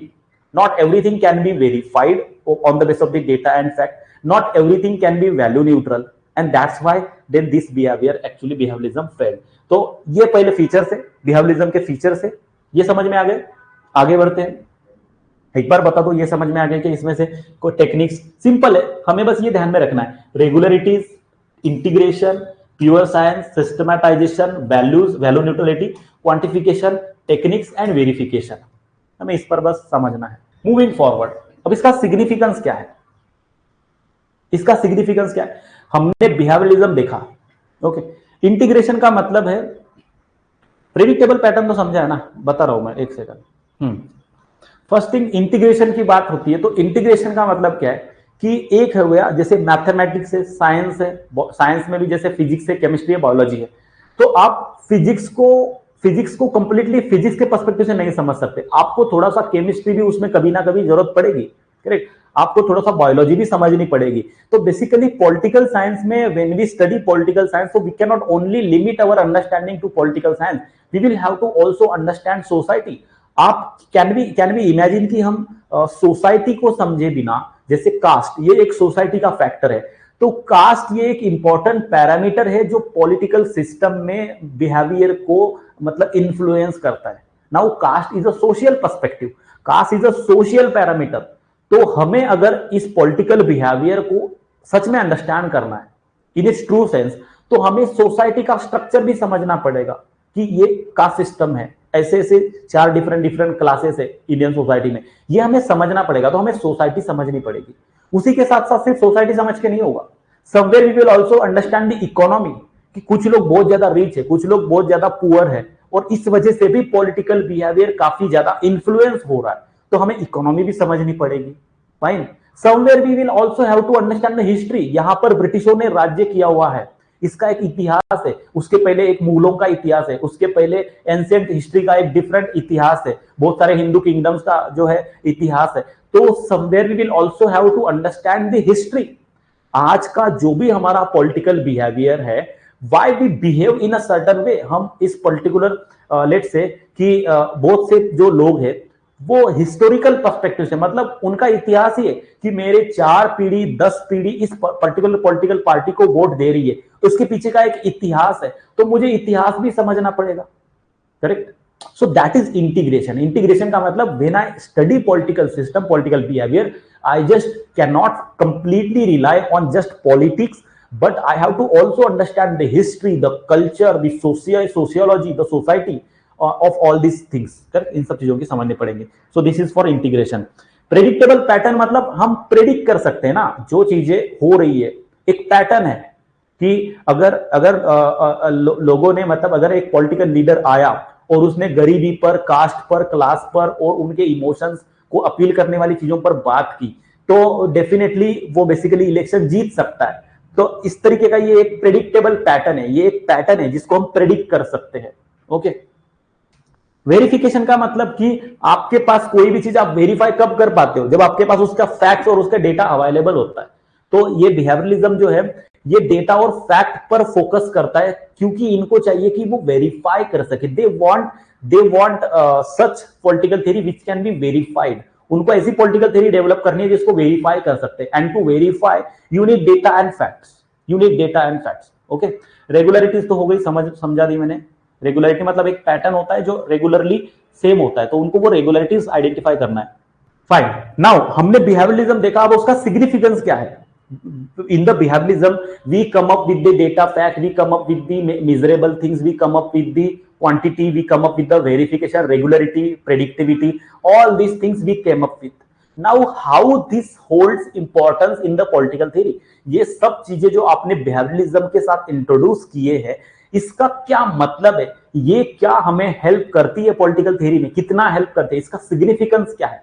S1: not everything can be verified on the basis of the data and fact, not everything can be value neutral, and that's why then this behavioralism failed. तो ये पहले feature से, behaviourism के feature से ये समझ में आ गए. आगे बढ़ते हैं. एक बार बता दो, ये समझ में आ गया कि इसमें से कोई टेक्निक्स सिंपल है, हमें बस ये ध्यान में रखना है. Regularities, integration, pure science, systematisation, value neutrality, quantification, techniques and verification. हमें इस पर बस समझना है. Moving forward. अब इसका सिग्निफिकेंस क्या है? हमने बिहेवियरलिज्म देखा. ओके. इंटीग्रेशन का मतलब है प्रेडिक्टेबल पैटर्न. तो समझा है ना? बता रहा हूं मैं, एक सेकंड. फर्स्ट थिंग, इंटीग्रेशन की बात होती है तो इंटीग्रेशन का मतलब क्या है कि एक हो गया जैसे मैथमेटिक्स है, साइंस है, साइंस में भी जैसे फिजिक्स है, केमिस्ट्री है, बायोलॉजी है. तो आप फिजिक्स को कंप्लीटली फिजिक्स के पर्सपेक्टिव से नहीं समझ सकते. आपको थोड़ा सा केमिस्ट्री भी उसमें कभी ना कभी जरूरत पड़ेगी. करेक्ट. आपको थोड़ा सा बायोलॉजी भी समझनी पड़ेगी. तो बेसिकली पॉलिटिकल साइंस में when we study political science, so we cannot only limit our understanding to political science, we will have to also understand society. आप कैन बी इमेजिन कि हम सोसाइटी को समझे बिना, जैसे कास्ट, ये एक सोसाइटी का फैक्टर है, तो कास्ट ये एक इंपॉर्टेंट पैरामीटर है जो पॉलिटिकल सिस्टम में बिहेवियर को मतलब इन्फ्लुएंस करता है। Now caste is a social perspective, caste is a social parameter. तो हमें अगर इस पॉलिटिकल बिहेवियर को सच में अंडरस्टैंड करना है इन इट्स ट्रू सेंस, तो हमें सोसाइटी का स्ट्रक्चर भी समझना पड़ेगा कि ये कास्ट सिस्टम है, ऐसे ऐसे 4 डिफरेंट क्लासेस है इंडियन सोसाइटी में, ये हमें समझना पड़ेगा। तो हमें सोसाइटी समझनी पड़ेगी। उसी के साथ साथ सिर्फ सोसाइटी समझ के नहीं होगा, somewhere we will also understand the economy, कि कुछ लोग बहुत ज्यादा रिच है, कुछ लोग बहुत ज्यादा पुअर है, और इस वजह से भी पॉलिटिकल बिहेवियर काफी ज्यादा इन्फ्लुएंस हो रहा है। तो हमें इकोनॉमी भी समझनी पड़ेगी। Fine, somewhere we will also have to understand the history. यहां पर ब्रिटिशों ने राज्य किया हुआ है, इसका एक इतिहास है, उसके पहले एक मुगलों का इतिहास है, उसके पहले एंशिएंट हिस्ट्री का एक डिफरेंट इतिहास है, बहुत सारे हिंदू किंगडम्स का जो है इतिहास है। तो somewhere we will also have to understand the history. आज का जो भी हमारा पॉलिटिकल बिहेवियर है, why we behave in a certain way, हम इस पर्टिकुलर लेट्स से कि बहुत से जो लोग हैं वो हिस्टोरिकल पर्सपेक्टिव से, मतलब उनका इतिहास ही है कि मेरे 4 पीढ़ी 10 पीढ़ी इस पर्टिकुलर पॉलिटिकल पार्टी को वोट दे रही है, तो उसके पीछे का एक इतिहास है, तो मुझे इतिहास भी समझना पड़ेगा। Correct? So that is integration. Integration का मतलब when I study political system, political behaviour, I just can not completely rely on just politics, but I have to also understand the history, the culture, the sociology, the society of all these things. Correct? इन सब चीजों की समझने पड़ेंगे। So this is for integration. Predictable pattern मतलब हम predict कर सकते हैं ना, जो चीजें हो रही है, एक पैटर्न है कि अगर लोगों ने, मतलब अगर एक पॉलिटिकल लीडर आया और उसने गरीबी पर, कास्ट पर, क्लास पर और उनके इमोशंस को अपील करने वाली चीजों पर बात की, तो डेफिनेटली वो बेसिकली इलेक्शन जीत सकता है। तो इस तरीके का ये एक प्रेडिक्टेबल पैटर्न है, ये एक पैटर्न है जिसको हम प्रेडिक्ट कर सकते हैं। ओके। वेरिफिकेशन का मतलब कि आपके पास कोई भी चीज आप वेरीफाई कब कर पाते हो, जब आपके पास उसका फैक्ट्स और उसका डेटा अवेलेबल होता है। तो ये बिहेवियरलिज्म जो है ये डेटा और फैक्ट पर फोकस करता है, क्योंकि इनको चाहिए कि वो वेरीफाई कर सके। They want such political theory which can be verified. उनको ऐसी पॉलिटिकल थ्योरी डेवलप करनी है जिसको वेरीफाई कर सकते हैं। And to verify you need data and facts, you need data and facts. Okay. Regularities तो हो गई, समझा दी मैंने। रेगुलरिटी मतलब एक पैटर्न होता है जो रेगुलरली सेम होता है, तो उनको वो रेगुलरिटीज आइडेंटिफाई करना है। फाइन, नाउ हमने बिहेवियरलिज्म देखा, अब उसका सिग्निफिकेंस क्या है। In the behavioralism, we come up with the data fact, we come up with the measurable things, we come up with the quantity, we come up with the verification, regularity, predictivity, all these things we came up with. Now how this holds importance in the political theory? ये सब चीजें जो आपने behavioralism के साथ introduce किए हैं, इसका क्या मतलब है, ये क्या हमें हेल्प करती है पॉलिटिकल थ्योरी में, कितना हेल्प करती है, इसका सिग्निफिकेंस क्या है,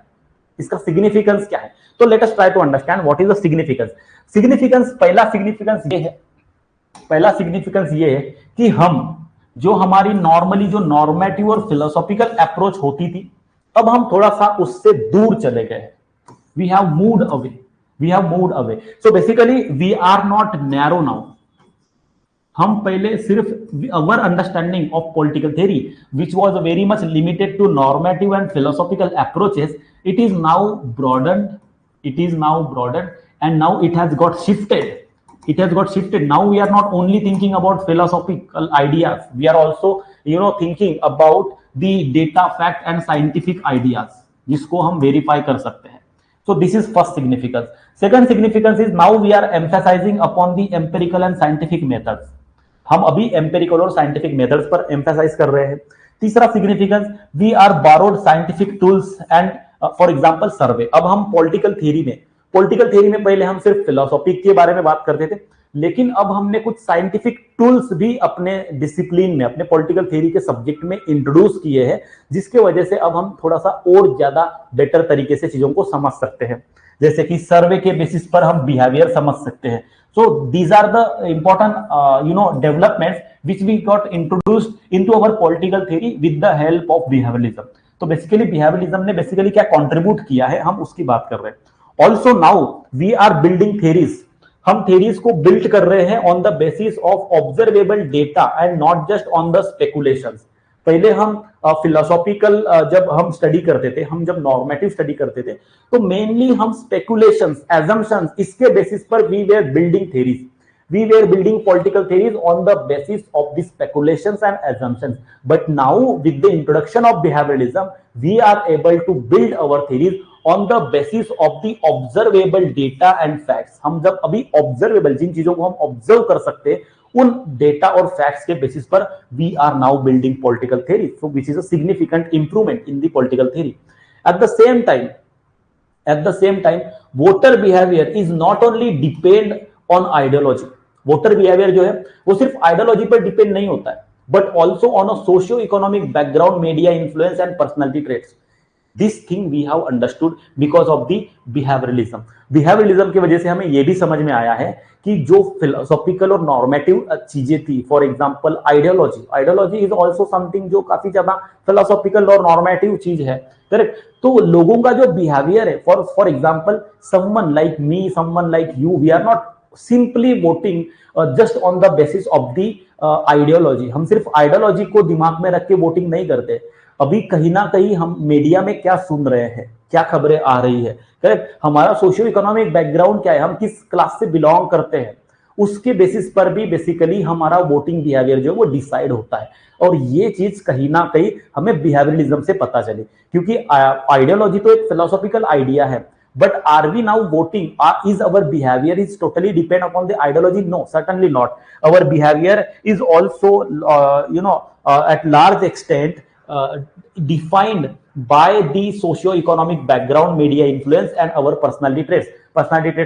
S1: इसका सिग्निफिकेंस क्या है। तो let us try to understand what is the significance. Significance, पहला सिग्निफिकेंस ये है कि हम जो हमारी नॉर्मली जो नॉर्मेटिव और फिलोसॉफिकल अप्रोच होती थी, अब हम थोड़ा सा उससे दूर चले गए। We have moved away. So basically we are not narrow now. हम पहले सिर्फ our understanding of political theory which was very much limited to normative and philosophical approaches, it is now broadened and now it has got shifted. Now we are not only thinking about philosophical ideas, we are also thinking about the data, fact and scientific ideas जिसको हम verify कर सकते हैं। So this is first significance. Second significance is now we are emphasizing upon the empirical and scientific methods. हम अभी empirical और scientific methods पर emphasize कर रहे हैं। तीसरा significance, we are borrowed scientific tools and for example survey. अब हम पॉलिटिकल थ्योरी में पहले हम सिर्फ फिलोसॉफी के बारे में बात करते थे, लेकिन अब हमने कुछ साइंटिफिक टूल्स भी अपने डिसिप्लिन में, अपने पॉलिटिकल थ्योरी के सब्जेक्ट में इंट्रोड्यूस किए हैं, जिसके वजह से अब हम थोड़ा सा और ज्यादा बेटर तरीके से चीजों को समझ सकते हैं। जैसे कि सर्वे के बेसिस पर हम बिहेवियर समझ सकते हैं। So these are the important developments which we got introduced into our political theory with the help of behavioralism. तो बेसिकली बिहेवियरलिज्म ने बेसिकली क्या कंट्रीब्यूट किया है, हम उसकी बात कर रहे हैं। Also now we are building theories, हम थ्योरीज को बिल्ड कर रहे हैं on the basis of observable data and not just on the speculations. पहले हम फिलोसॉफिकल जब हम स्टडी करते थे, हम जब नॉर्मेटिव स्टडी करते थे, तो मेनली हम स्पेकुलेशंस, एजम्पशंस, इसके बेसिस पर we were building theories, we were building political theories on the basis of the speculations and assumptions. But now with the introduction of behavioralism, we are able to build our theories on the basis of the observable data and facts. हम जब अभी observable, जिन चीजों को हम observe कर सकते हैं, उन डेटा और फैक्ट्स के बेसिस पर we are now building political theory, so which is a significant improvement in the political theory. At the same time, voter behavior is not only depend on ideology. Voter behaviour जो है वो सिर्फ ideology पर depend नहीं होता है, but also on a socio economic background, media influence and personality traits. This thing we have understood because of the behaviouralism. Behaviouralism की वजह से हमें यह भी समझ में आया है कि जो फिलोसॉफिकल और नॉर्मेटिव चीजें थी, for example ideology is also something जो काफी ज्यादा फिलोसॉफिकल और नॉर्मेटिव चीज है, करेक्ट. तो लोगों का जो बिहेवियर है, for example someone like me, someone like you, we are not simply voting just on the basis of the ideology. हम सिर्फ आइडियोलॉजी को दिमाग में रख के वोटिंग नहीं करते. अभी कहीं ना कहीं हम मीडिया में क्या सुन रहे हैं, क्या खबरें आ रही है, करेक्ट, हमारा सोशियो इकोनॉमिक बैकग्राउंड क्या है, हम किस क्लास से बिलोंग करते हैं, उसके बेसिस पर भी बेसिकली हमारा वोटिंग बिहेवियर जो है वो डिसाइड होता है. और ये चीज कहीं ना कहीं हमें बिहेवियरलिज्म से पता चली, क्योंकि आइडियोलॉजी तो एक फिलोसॉफिकल आइडिया है. But are we now voting? Is our behavior is totally depend upon the ideology? No, certainly not. Our behavior is also, at large extent defined by the socio-economic background, media influence, and our personality traits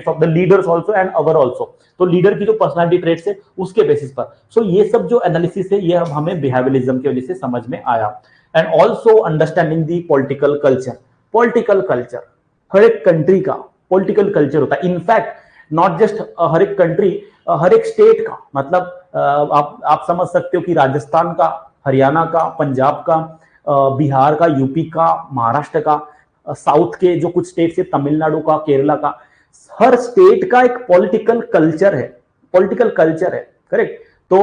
S1: of the leaders also and our also. तो leader की जो personality traits है उसके basis पर. सो ये सब जो analysis है ये हमें बिहेवियरलिज्म की वजह से समझ में आया. And also understanding the political culture. हर एक कंट्री का पॉलिटिकल कल्चर होता है. इनफैक्ट नॉट जस्ट हर एक कंट्री, हर एक स्टेट का, मतलब आप समझ सकते हो कि राजस्थान का, हरियाणा का, पंजाब का, बिहार का, यूपी का, महाराष्ट्र का, साउथ के जो कुछ स्टेट है, तमिलनाडु का, केरला का, हर स्टेट का एक पॉलिटिकल कल्चर है, करेक्ट. तो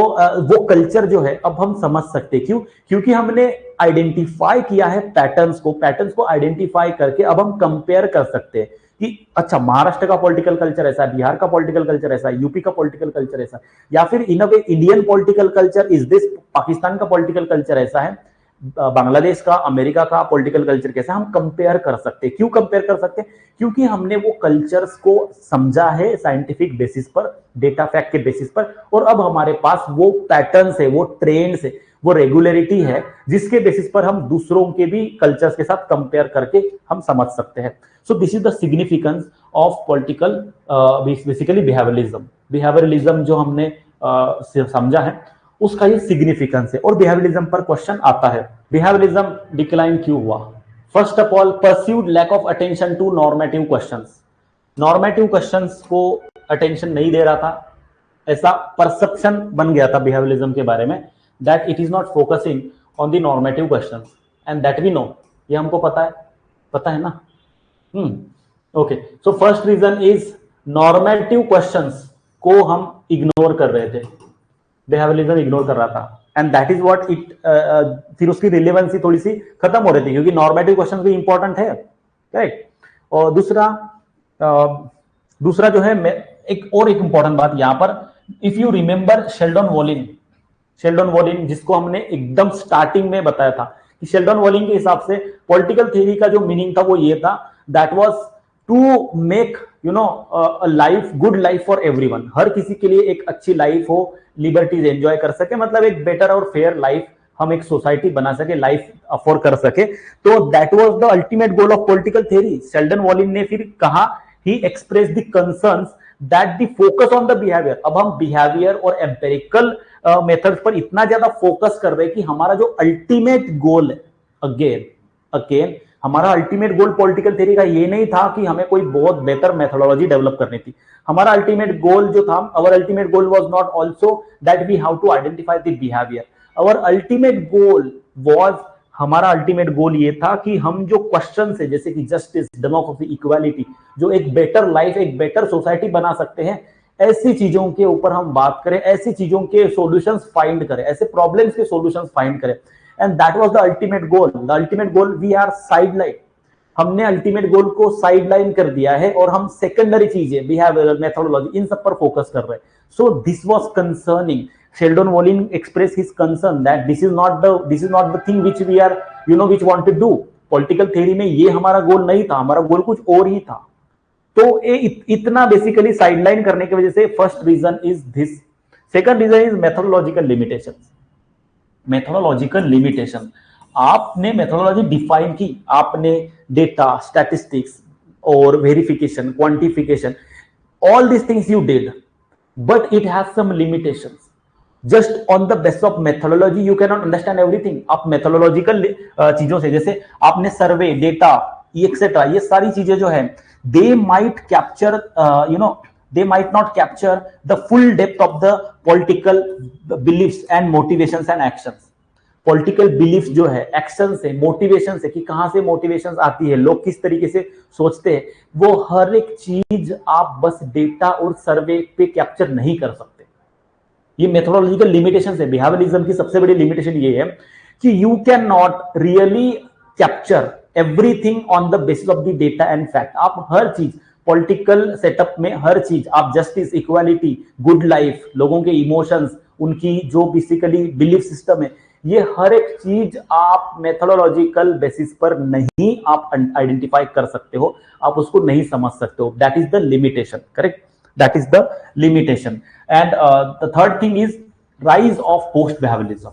S1: वो कल्चर जो है अब हम समझ सकते हैं. क्यों? क्योंकि हमने आइडेंटिफाई किया है पैटर्न्स को आइडेंटिफाई करके अब हम कंपेयर कर सकते हैं कि अच्छा महाराष्ट्र का पॉलिटिकल कल्चर ऐसा है, बिहार का पॉलिटिकल कल्चर ऐसा है, यूपी का पॉलिटिकल कल्चर ऐसा, या फिर in a way Indian political culture is this, Pakistan का पॉलिटिकल कल्चर ऐसा है, बांग्लादेश का, अमेरिका का पॉलिटिकल कल्चर कैसा, हम कंपेयर कर सकते हैं. क्यों कंपेयर कर सकते हैं? क्योंकि हमने वो कल्चर्स को समझा है साइंटिफिक बेसिस पर, डेटा फैक्ट के बेसिस पर, और अब हमारे पास वो पैटर्न्स है, वो ट्रेंड्स है, वो रेगुलरिटी है, जिसके बेसिस पर हम दूसरों के भी कल्चर्स के साथ कंपेयर करके हम समझ सकते हैं. So this is the significance of political, basically behaviourism जो हमने समझा है उसका ये सिग्निफिकेंस है. और बिहेवियरलिज्म पर क्वेश्चन आता है, बिहेवियरलिज्म डिक्लाइन क्यों हुआ? First of all, pursued lack of attention to normative questions. Normative questions को अटेंशन नहीं दे रहा था, ऐसा परसेप्शन बन गया था बिहेवियरलिज्म के बारे में, that it is not focusing on the normative questions, and that we know, ये हमको पता है ना. Okay, so first reason is normative questions को हम इग्नोर कर रहे थे, बिहेवियरलिज्म इग्नोर कर रहा था, and that is what it, फिर उसकी रिलेवेंसी थोड़ी सी खत्म हो रही थी, क्योंकि नॉर्मेटिव क्वेश्चंस भी इंपॉर्टेंट है, राइट. और दूसरा जो है, एक इंपॉर्टेंट बात यहां पर, if you remember Sheldon violin, जिसको हमने एकदम स्टार्टिंग में बताया था कि शेल्डन वॉलिन के हिसाब से पॉलिटिकल थ्योरी का जो मीनिंग था वो ये था, that was to make life, good life for everyone, हर किसी के लिए एक अच्छी लाइफ हो, लिबर्टीज एंजॉय कर सके, मतलब एक बेटर और फेयर लाइफ हम एक सोसाइटी बना सके, लाइफ अफोर्ड कर सके. तो that was the ultimate goal of political theory. Sheldon Wolin ने फिर कहा, he express the concerns that the focus on the behaviour. अब हम बिहेवियर और एम्पेरिकल मेथड्स पर इतना ज्यादा फोकस कर रहे हैं कि हमारा जो अल्टीमेट गोल है, अगेन हमारा अल्टीमेट गोल पॉलिटिकल थ्योरी का ये नहीं था कि हमें कोई बहुत बेहतर मेथोडोलॉजी डेवलप करनी थी. हमारा अल्टीमेट गोल जो था, our ultimate goal was not also that we have to identify the behaviour. Our ultimate goal was, हमारा अल्टीमेट गोल ये था कि हम जो क्वेश्चन है, जैसे कि जस्टिस, डेमोक्रेसी, इक्वालिटी, जो एक बेटर लाइफ, एक बेटर सोसाइटी बना सकते हैं, ऐसी चीजों के ऊपर हम बात करें, ऐसी चीजों के सॉल्यूशंस फाइंड करें, ऐसे प्रॉब्लम्स के सॉल्यूशंस फाइंड करें. And that was the ultimate goal. The ultimate goal we are sideline. हमने अल्टीमेट गोल को साइडलाइन कर दिया है और हम सेकेंडरी चीजें बिहेवियरल मेथोडोलॉजी इन सब पर फोकस कर रहे हैं. So this was concerning. Sheldon Wolin express his concern that this is not the thing which we are which want to do. Political theory में ये हमारा गोल नहीं था, हमारा गोल कुछ और ही था. तो इतना बेसिकली साइडलाइन करने की वजह से first reason is this. Second reason is methodological limitation. Methodological limitation, आपने मेथोडोलॉजी डिफाइन की, आपने डेटा, स्टैटिस्टिक्स और verification, quantification, all this things you did, but it has some limitations. Just on the base of methodology you can not understand everything. आप methodological चीजों से, जैसे आपने सर्वे, data, etcetera, ये सारी चीजें जो है they might capture they might not capture the full depth of the political beliefs and motivations and actions. Political belief जो है, एक्शन से, मोटिवेशन से, कि कहां से मोटिवेशन आती है, लोग किस तरीके से सोचते हैं, वो हर एक चीज आप बस डेटा और सर्वे पे कैप्चर नहीं कर सकते. ये मेथोडोलॉजिकल लिमिटेशन है. बिहेवियरलिज्म की सबसे बड़ी लिमिटेशन ये है कि you can not really capture everything on the basis of the data and fact. आप हर चीज पॉलिटिकल सेटअप में, हर चीज आप जस्टिस, इक्वालिटी, गुड लाइफ, लोगों के इमोशंस, उनकी जो बेसिकली बिलीफ सिस्टम है, ये हर एक चीज आप मेथोडोलॉजिकल बेसिस पर नहीं आप आइडेंटिफाई कर सकते हो, आप उसको नहीं समझ सकते हो. That is the limitation. Correct, that is the limitation. And the third thing is rise of post behaviourism.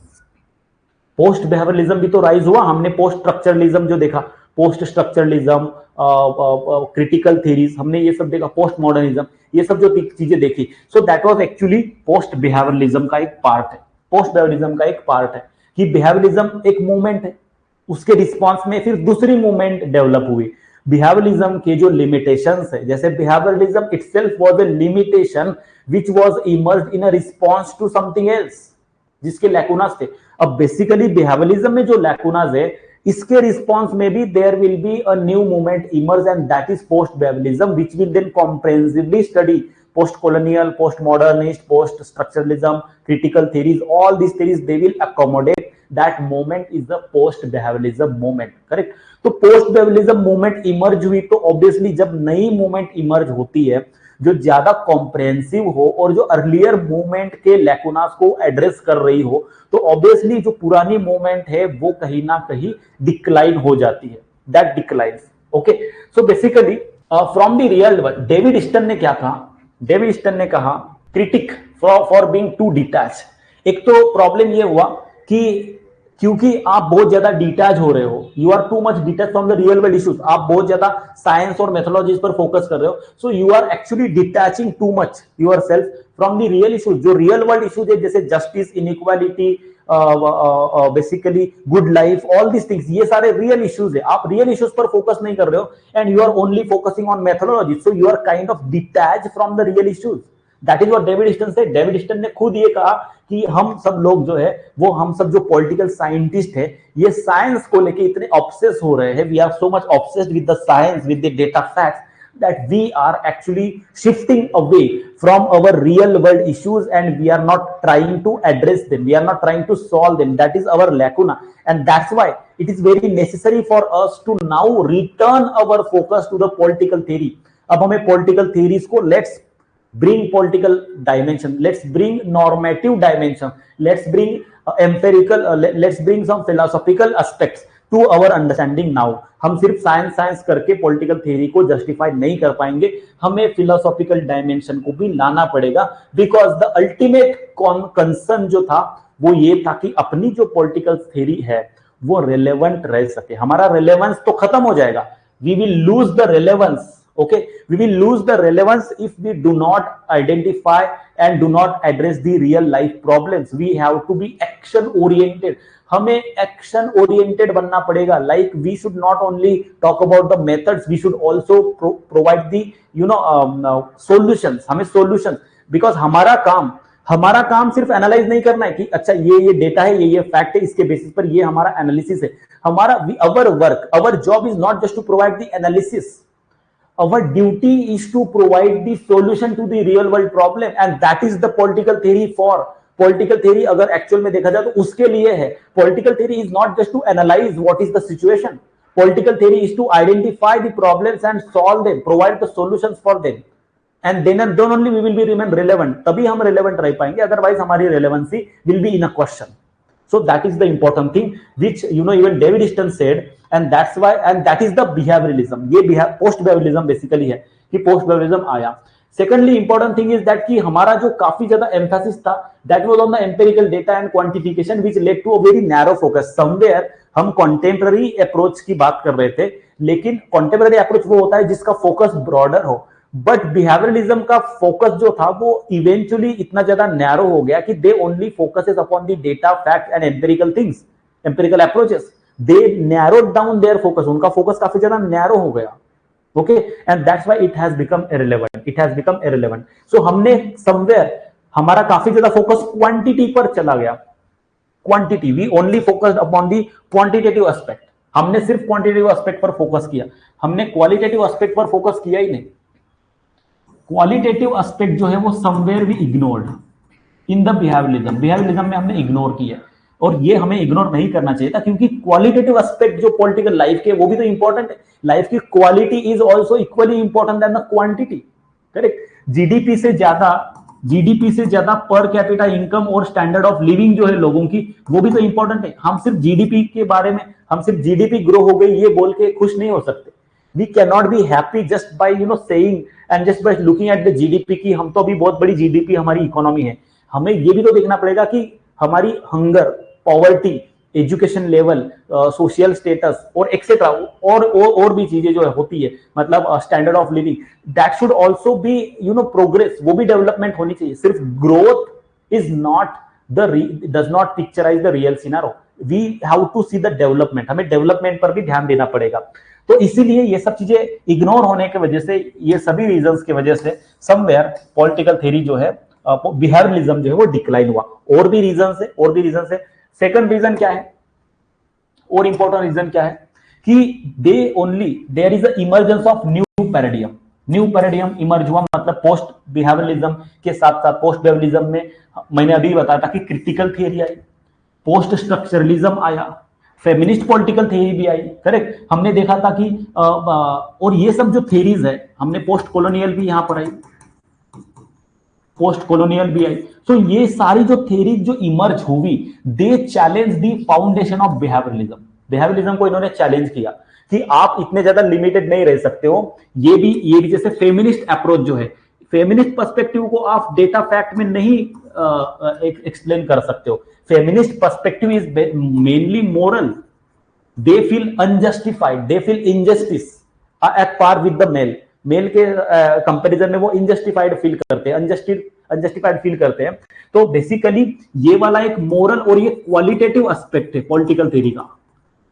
S1: Post behaviourism भी तो राइज हुआ. हमने पोस्ट स्ट्रक्चरलिज्म जो देखा, पोस्ट स्ट्रक्चरलिज्म, क्रिटिकल थ्योरीज, हमने ये सब देखा, पोस्ट मॉडर्निज्म, ये सब जो चीजें देखी. So that was actually post behaviourism का एक पार्ट है. पोस्ट बिहेवियरलिज्म का एक पार्ट है कि बिहेवियरलिज्म एक मूवमेंट है, उसके रिस्पॉन्स में फिर दूसरी मूवमेंट डेवलप हुई. बिहेवियरलिज्म के जो लिमिटेशंस है, जैसे behaviouralism itself was a limitation which was emerged in a response to something else, जिसके लैकुनास थे. अब बेसिकली बिहेवियरलिज्म में जो लैकुनास है, इसके रिस्पॉन्स में भी there will be a new movement emerge, and that is post behaviouralism which will then comprehensively study post colonial, post modernist, post structuralism, critical theories, all these theories they will accommodate that moment is the post behavioralism movement. correct. तो post behavioralism movement emerge हुई, तो obviously जब नई movement emerge होती है जो ज्यादा comprehensive हो और जो अर्लियर मूवमेंट के लैकुनास को एड्रेस कर रही हो, तो ऑब्वियसली जो पुरानी मूवमेंट है वो कहीं ना कहीं डिक्लाइन हो जाती है. That declines. Okay, so basically from the real world, David Easton ने क्या कहा? डेविड स्टन ने कहा critique for being too detach. एक तो प्रॉब्लम ये हुआ कि क्योंकि आप बहुत ज्यादा डिटैच हो रहे हो, you are too much detach from the real world issues, आप बहुत ज्यादा साइंस और मेथोडोलॉजीज पर फोकस कर रहे हो, so you are actually detaching too much yourself from the real issues. जो रियल वर्ल्ड इश्यूज है, जैसे justice, inequality, basically good life, all this things, ये सारे रियल इश्यूज है. आप रियल इश्यूज पर फोकस नहीं कर रहे हो and you are only focusing on methodology, so you are kind of detach from the real issues. That is what David Easton say. David Easton ने खुद ये कहा कि हम सब लोग जो है, वो हम सब जो पॉलिटिकल साइंटिस्ट है, ये साइंस को लेके इतने ऑब्सेस हो रहे हैं, we are so much obsessed with the science, with the data facts, that we are actually shifting away from our real world issues and we are not trying to address them, we are not trying to solve them. That is our lacuna, and that's why it is very necessary for us to now return our focus to the political theory. अब हमें political theories को let's bring political dimension, let's bring normative dimension, let's bring empirical, let's bring some philosophical aspects to our understanding now. हम सिर्फ science करके political theory को justify नहीं कर पाएंगे, हमें फिलोसॉफिकल डायमेंशन को भी लाना पड़ेगा, बिकॉज द अल्टीमेट कंसर्न जो था वो ये था कि अपनी जो पॉलिटिकल थ्योरी है वो रेलेवेंट रह सके. हमारा रेलेवेंस तो खत्म हो जाएगा, we will lose the relevance. Okay, we will lose the relevance if we do not identify and do not address the real life problems. We have to be action oriented. हमें action oriented बनना पड़ेगा. Like we should not only talk about the methods, we should also provide the solutions. हमें solutions, because हमारा काम सिर्फ analyse नहीं करना है कि अच्छा ये डेटा है, ये फैक्ट है, इसके बेसिस पर ये हमारा एनालिसिस है. हमारा our work, our job is not just to provide the analysis. Our duty is to provide the solution to the real world problem, and that is the political theory for political theory अगर actual में देखा जाए तो उसके लिए है। Political theory is not just to analyse what is the situation, political theory is to identify the problems and solve them, provide the solutions for them, and then and then only we will be remain relevant, तभी हम relevant रह पाएंगे, otherwise हमारी relevancy will be in a question. So that is the important thing which even David Easton said, and that's why, and that is the behavioralism। ये post behavioralism basically है कि post behavioralism आया। Secondly important thing is that कि हमारा जो काफी ज्यादा emphasis था that was on the empirical data and quantification which led to a very narrow focus। somewhere हम contemporary approach की बात कर रहे थे, लेकिन contemporary approach वो होता है जिसका focus broader हो, बट बिहेवियरलिज्म का फोकस जो था वो इवेंचुअली इतना ज्यादा नैरो हो गया कि they only focuses upon the data, fact and empirical things, empirical approaches, they narrowed down their focus, उनका फोकस काफी ज्यादा नैरो हो गया। Okay, and that's why it has become irrelevant, it has become irrelevant. So हमने somewhere हमारा काफी ज्यादा focus quantity पर चला गया, quantity, we only focused upon the quantitative aspect, हमने सिर्फ क्वांटिटेटिव एस्पेक्ट पर फोकस किया, हमने क्वालिटेटिव एस्पेक्ट पर फोकस किया ही नहीं। क्वालिटेटिव एस्पेक्ट जो है वो somewhere we ignored in the behaviouralism, behaviouralism में हमने इग्नोर किया, और ये हमें इग्नोर नहीं करना चाहिए था, क्योंकि क्वालिटेटिव एस्पेक्ट जो पॉलिटिकल लाइफ के वो भी तो इंपॉर्टेंट है। लाइफ की quality is also equally important then the quantity, correct. GDP से ज्यादा पर कैपिटा इनकम और स्टैंडर्ड ऑफ लिविंग जो है लोगों की, वो भी तो इंपॉर्टेंट है। हम सिर्फ जीडीपी के बारे में, हम सिर्फ जीडीपी ग्रो हो गई ये बोल के खुश नहीं हो सकते। We cannot be happy just by saying and just by looking at the GDP की हम तो अभी बहुत बड़ी GDP हमारी इकोनॉमी है। हमें ये भी तो देखना पड़ेगा कि हमारी hunger, poverty, education level, social status और एक्सेट्रा और भी चीजें जो है होती है, मतलब standard of living, that should also be progress, वो भी डेवलपमेंट होनी चाहिए। सिर्फ growth is not does not picturise the real scenario, we have to see the development, हमें डेवलपमेंट पर भी ध्यान देना पड़ेगा। तो इसीलिए ये सब चीजें इग्नोर होने की वजह से, ये सभी रीजंस की वजह से समवेयर पॉलिटिकल थ्योरी जो है, बिहेवियरलिज्म जो है वो डिक्लाइन हुआ। और भी रीजंस है। सेकंड रीजन क्या है, और इंपॉर्टेंट रीजन क्या है कि there is a emergence of new paradigm emerge हुआ, मतलब पोस्ट बिहेवियरलिज्म के साथ साथ पोस्ट बिहेवियरलिज्म में मैंने अभी बताया था कि क्रिटिकल थियरी आई, पोस्ट स्ट्रक्चरलिज्म आया, फेमिनिस्ट पॉलिटिकल थ्योरी भी आई, करेक्ट। हमने देखा था कि और ये सब जो थ्योरीज है, हमने पोस्ट कॉलोनियल भी यहां पर आई, पोस्ट कॉलोनियल भी आई। तो ये सारी जो थ्योरीज जो इमर्ज हुई, they challenge the foundation of behaviouralism को इन्होंने चैलेंज किया कि आप इतने ज्यादा लिमिटेड नहीं रह सकते हो। ये भी जैसे फेमिनिस्ट अप्रोच जो है, फेमिनिस्ट पर्सपेक्टिव को आप डेटा फैक्ट में नहीं एक्सप्लेन कर सकते हो। Feminist perspective is mainly moral. They feel unjustified, they feel injustice at par with the male. Male के कंपैरिजन में वो injustified फील करते हैं, unjustified फील करते हैं। तो बेसिकली ये वाला एक मोरल और ये क्वालिटेटिव एस्पेक्ट है पॉलिटिकल थ्योरी का,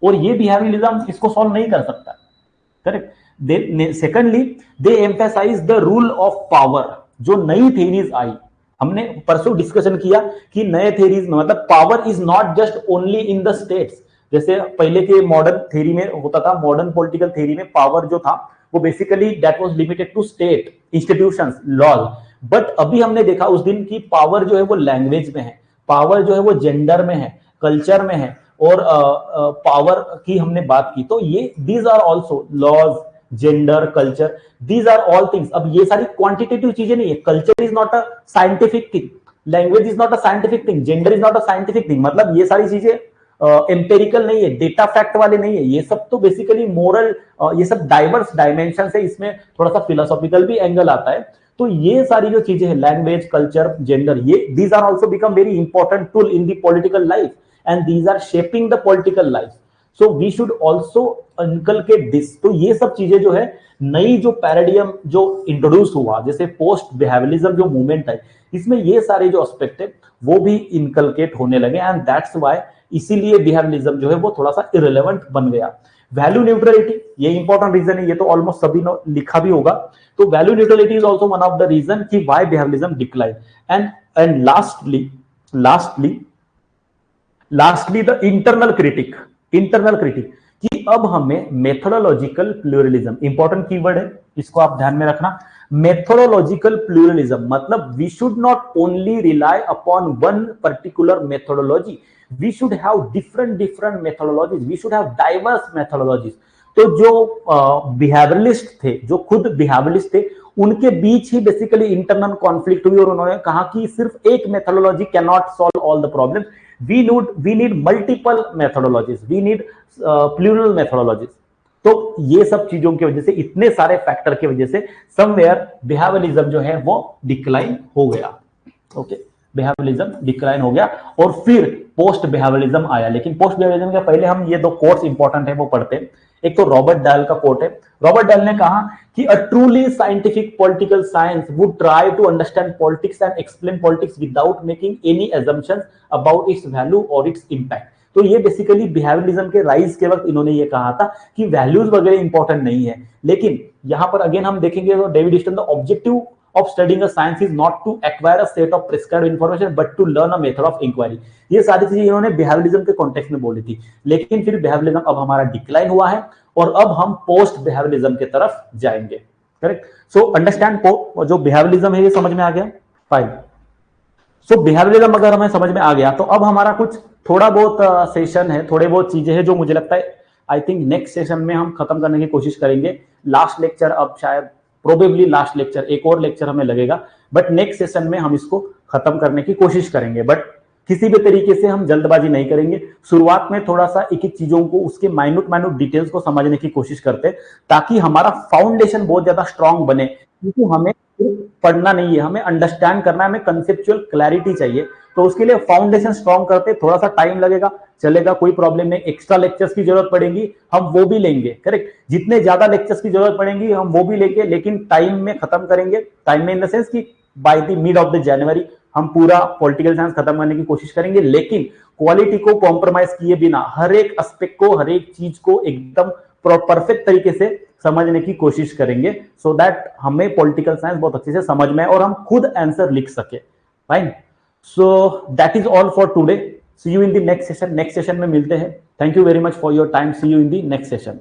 S1: और ये बिहेवियरलिज्म इसको सॉल्व नहीं कर सकता, correct. Secondly they emphasise the rule of power, जो नई थ्योरीज आई, हमने परसों डिस्कशन किया कि नए थ्योरीज में मतलब power is not just only in the states. जैसे पहले के मॉडर्न थ्योरी में होता था, मॉडर्न पॉलिटिकल थ्योरी में पावर जो था वो basically that was limited to state institutions, laws. But अभी हमने देखा उस दिन की पावर जो है वो लैंग्वेज में है, पावर जो है वो जेंडर में है, कल्चर में है, और पावर की हमने बात की। तो ये these are also laws, gender, culture, these are all things। अब ये सारी क्वांटिटेटिव चीजें नहीं है, culture is not a scientific thing, language is not a scientific thing, gender is not a scientific thing, मतलब ये सारी चीजें एम्पेरिकल नहीं है, डेटा फैक्ट वाले नहीं है, ये सब तो बेसिकली मोरल, ये सब डाइवर्स डायमेंशन है, इसमें थोड़ा सा फिलोसॉफिकल भी एंगल आता है। तो ये सारी जो चीजें हैं, लैंग्वेज, कल्चर, जेंडर, ये these are also become very important tool in the political life, and these are shaping the political life. So we should also inculcate this. तो ये सब चीजें जो है, नई जो पैराडियम जो इंट्रोड्यूस हुआ, जैसे पोस्ट बिहेवियरलिज्म जो मूवमेंट है, इसमें ये सारे जो एस्पेक्ट है वो भी इनकलकेट होने लगे, एंड दैट्स व्हाई इसीलिए बिहेवियरलिज्म जो है वो थोड़ा सा इररिलेवेंट बन गया। वैल्यू न्यूट्रलिटी, ये इंपॉर्टेंट रीजन है, ये तो ऑलमोस्ट सभी ने लिखा भी होगा। तो value neutrality is also one of the reason कि why behaviouralism decline. And lastly the internal critic कि अब हमें मेथोडोलॉजिकल प्लूरलिज्म, इंपॉर्टेंट कीवर्ड है, इसको आप ध्यान में रखना। मेथोडोलॉजिकल प्लूरलिज्म मतलब we should not only rely upon one particular methodology, we should have different methodologies, we should have diverse methodologies. तो जो बिहेवियरलिस्ट थे, जो खुद बिहेवियरलिस्ट थे, उनके बीच ही बेसिकली इंटरनल कॉन्फ्लिक्ट हुई और उन्होंने कहा कि सिर्फ एक methodology can not solve all the problems, we need multiple methodologies, we need plural methodologies. तो ये सब चीजों की वजह से, इतने सारे फैक्टर की वजह से समवेयर बिहेवियरलिज्म जो है वो डिक्लाइन हो गया। ओके, बिहेवियरलिज्म डिक्लाइन हो गया और फिर पोस्ट बिहेवियरलिज्म आया। लेकिन पोस्ट बिहेवियरलिज्म के पहले हम ये दो कोट्स इंपॉर्टेंट है वो पढ़ते हैं। एक तो रॉबर्ट डायल का कोट है। रॉबर्ट डायल ने कहा कि a truly scientific political science would try to understand politics and explain politics without making any assumptions about its value और इट्स इंपैक्ट। तो ये बेसिकली बिहेवियरलिज्म के राइज के वक्त इन्होंने ये कहा था कि वैल्यूज वगैरह इंपॉर्टेंट नहीं है। लेकिन यहां पर अगेन हम देखेंगे तो David Easton, the objective of studying a science is not to acquire a set of prescribed information but to learn a method of inquiry। ये सारी चीजें इन्होंने बिहेवियरलिज्म के कॉन्टेक्स्ट में बोली थी। लेकिन फिर बिहेवियरलिज्म अब हमारा डिक्लाइन हुआ है और अब हम पोस्ट बिहेवियरलिज्म की तरफ जाएंगे। करेक्ट। सो अंडरस्टैंड जो बिहेवियरलिज्म है ये समझ में आ गया। फाइन। सो बिहेवियरलिज्म अगर हमें समझ में आ गया तो अब हमारा कुछ थोड़ा बहुत सेशन है, थोड़े बहुत चीजें हैं जो मुझे लगता है आई थिंक नेक्स्ट सेशन में हम खत्म करने की कोशिश करेंगे। लास्ट लेक्चर, अब शायद प्रोबेबली लास्ट लेक्चर, एक और लेक्चर हमें लगेगा, बट नेक्स्ट सेशन में हम इसको खत्म करने की कोशिश करेंगे। बट किसी भी तरीके से हम जल्दबाजी नहीं करेंगे। शुरुआत में थोड़ा सा एक एक चीजों को, उसके माइन्यूट डिटेल्स को समझने की कोशिश करते हैं ताकि हमारा फाउंडेशन बहुत ज्यादा स्ट्रांग बने। क्योंकि हमें सिर्फ पढ़ना नहीं है, हमें अंडरस्टैंड करना है, हमें कंसेप्चुअल क्लैरिटी चाहिए। तो उसके लिए फाउंडेशन स्ट्रांग करते थोड़ा सा टाइम लगेगा, चलेगा, कोई प्रॉब्लम नहीं। एक्स्ट्रा लेक्चर्स की जरूरत पड़ेगी हम वो भी लेंगे। करेक्ट। जितने ज्यादा लेक्चर्स की जरूरत पड़ेगी हम वो भी लेंगे, लेकिन टाइम में खत्म करेंगे। टाइम में इन द सेंस कि by the mid of the January हम पूरा पॉलिटिकल साइंस खत्म करने की कोशिश करेंगे, लेकिन क्वालिटी को कॉम्प्रोमाइज किए बिना हर एक एस्पेक्ट को, हर एक चीज को एकदम परफेक्ट तरीके से समझने की कोशिश करेंगे, सो दैट हमें पॉलिटिकल साइंस बहुत अच्छे से समझ में और हम खुद आंसर लिख सके। Fine. So that is all for today. See you in the next session. Next session में मिलते हैं। Thank you very much for your time. See you in the next session.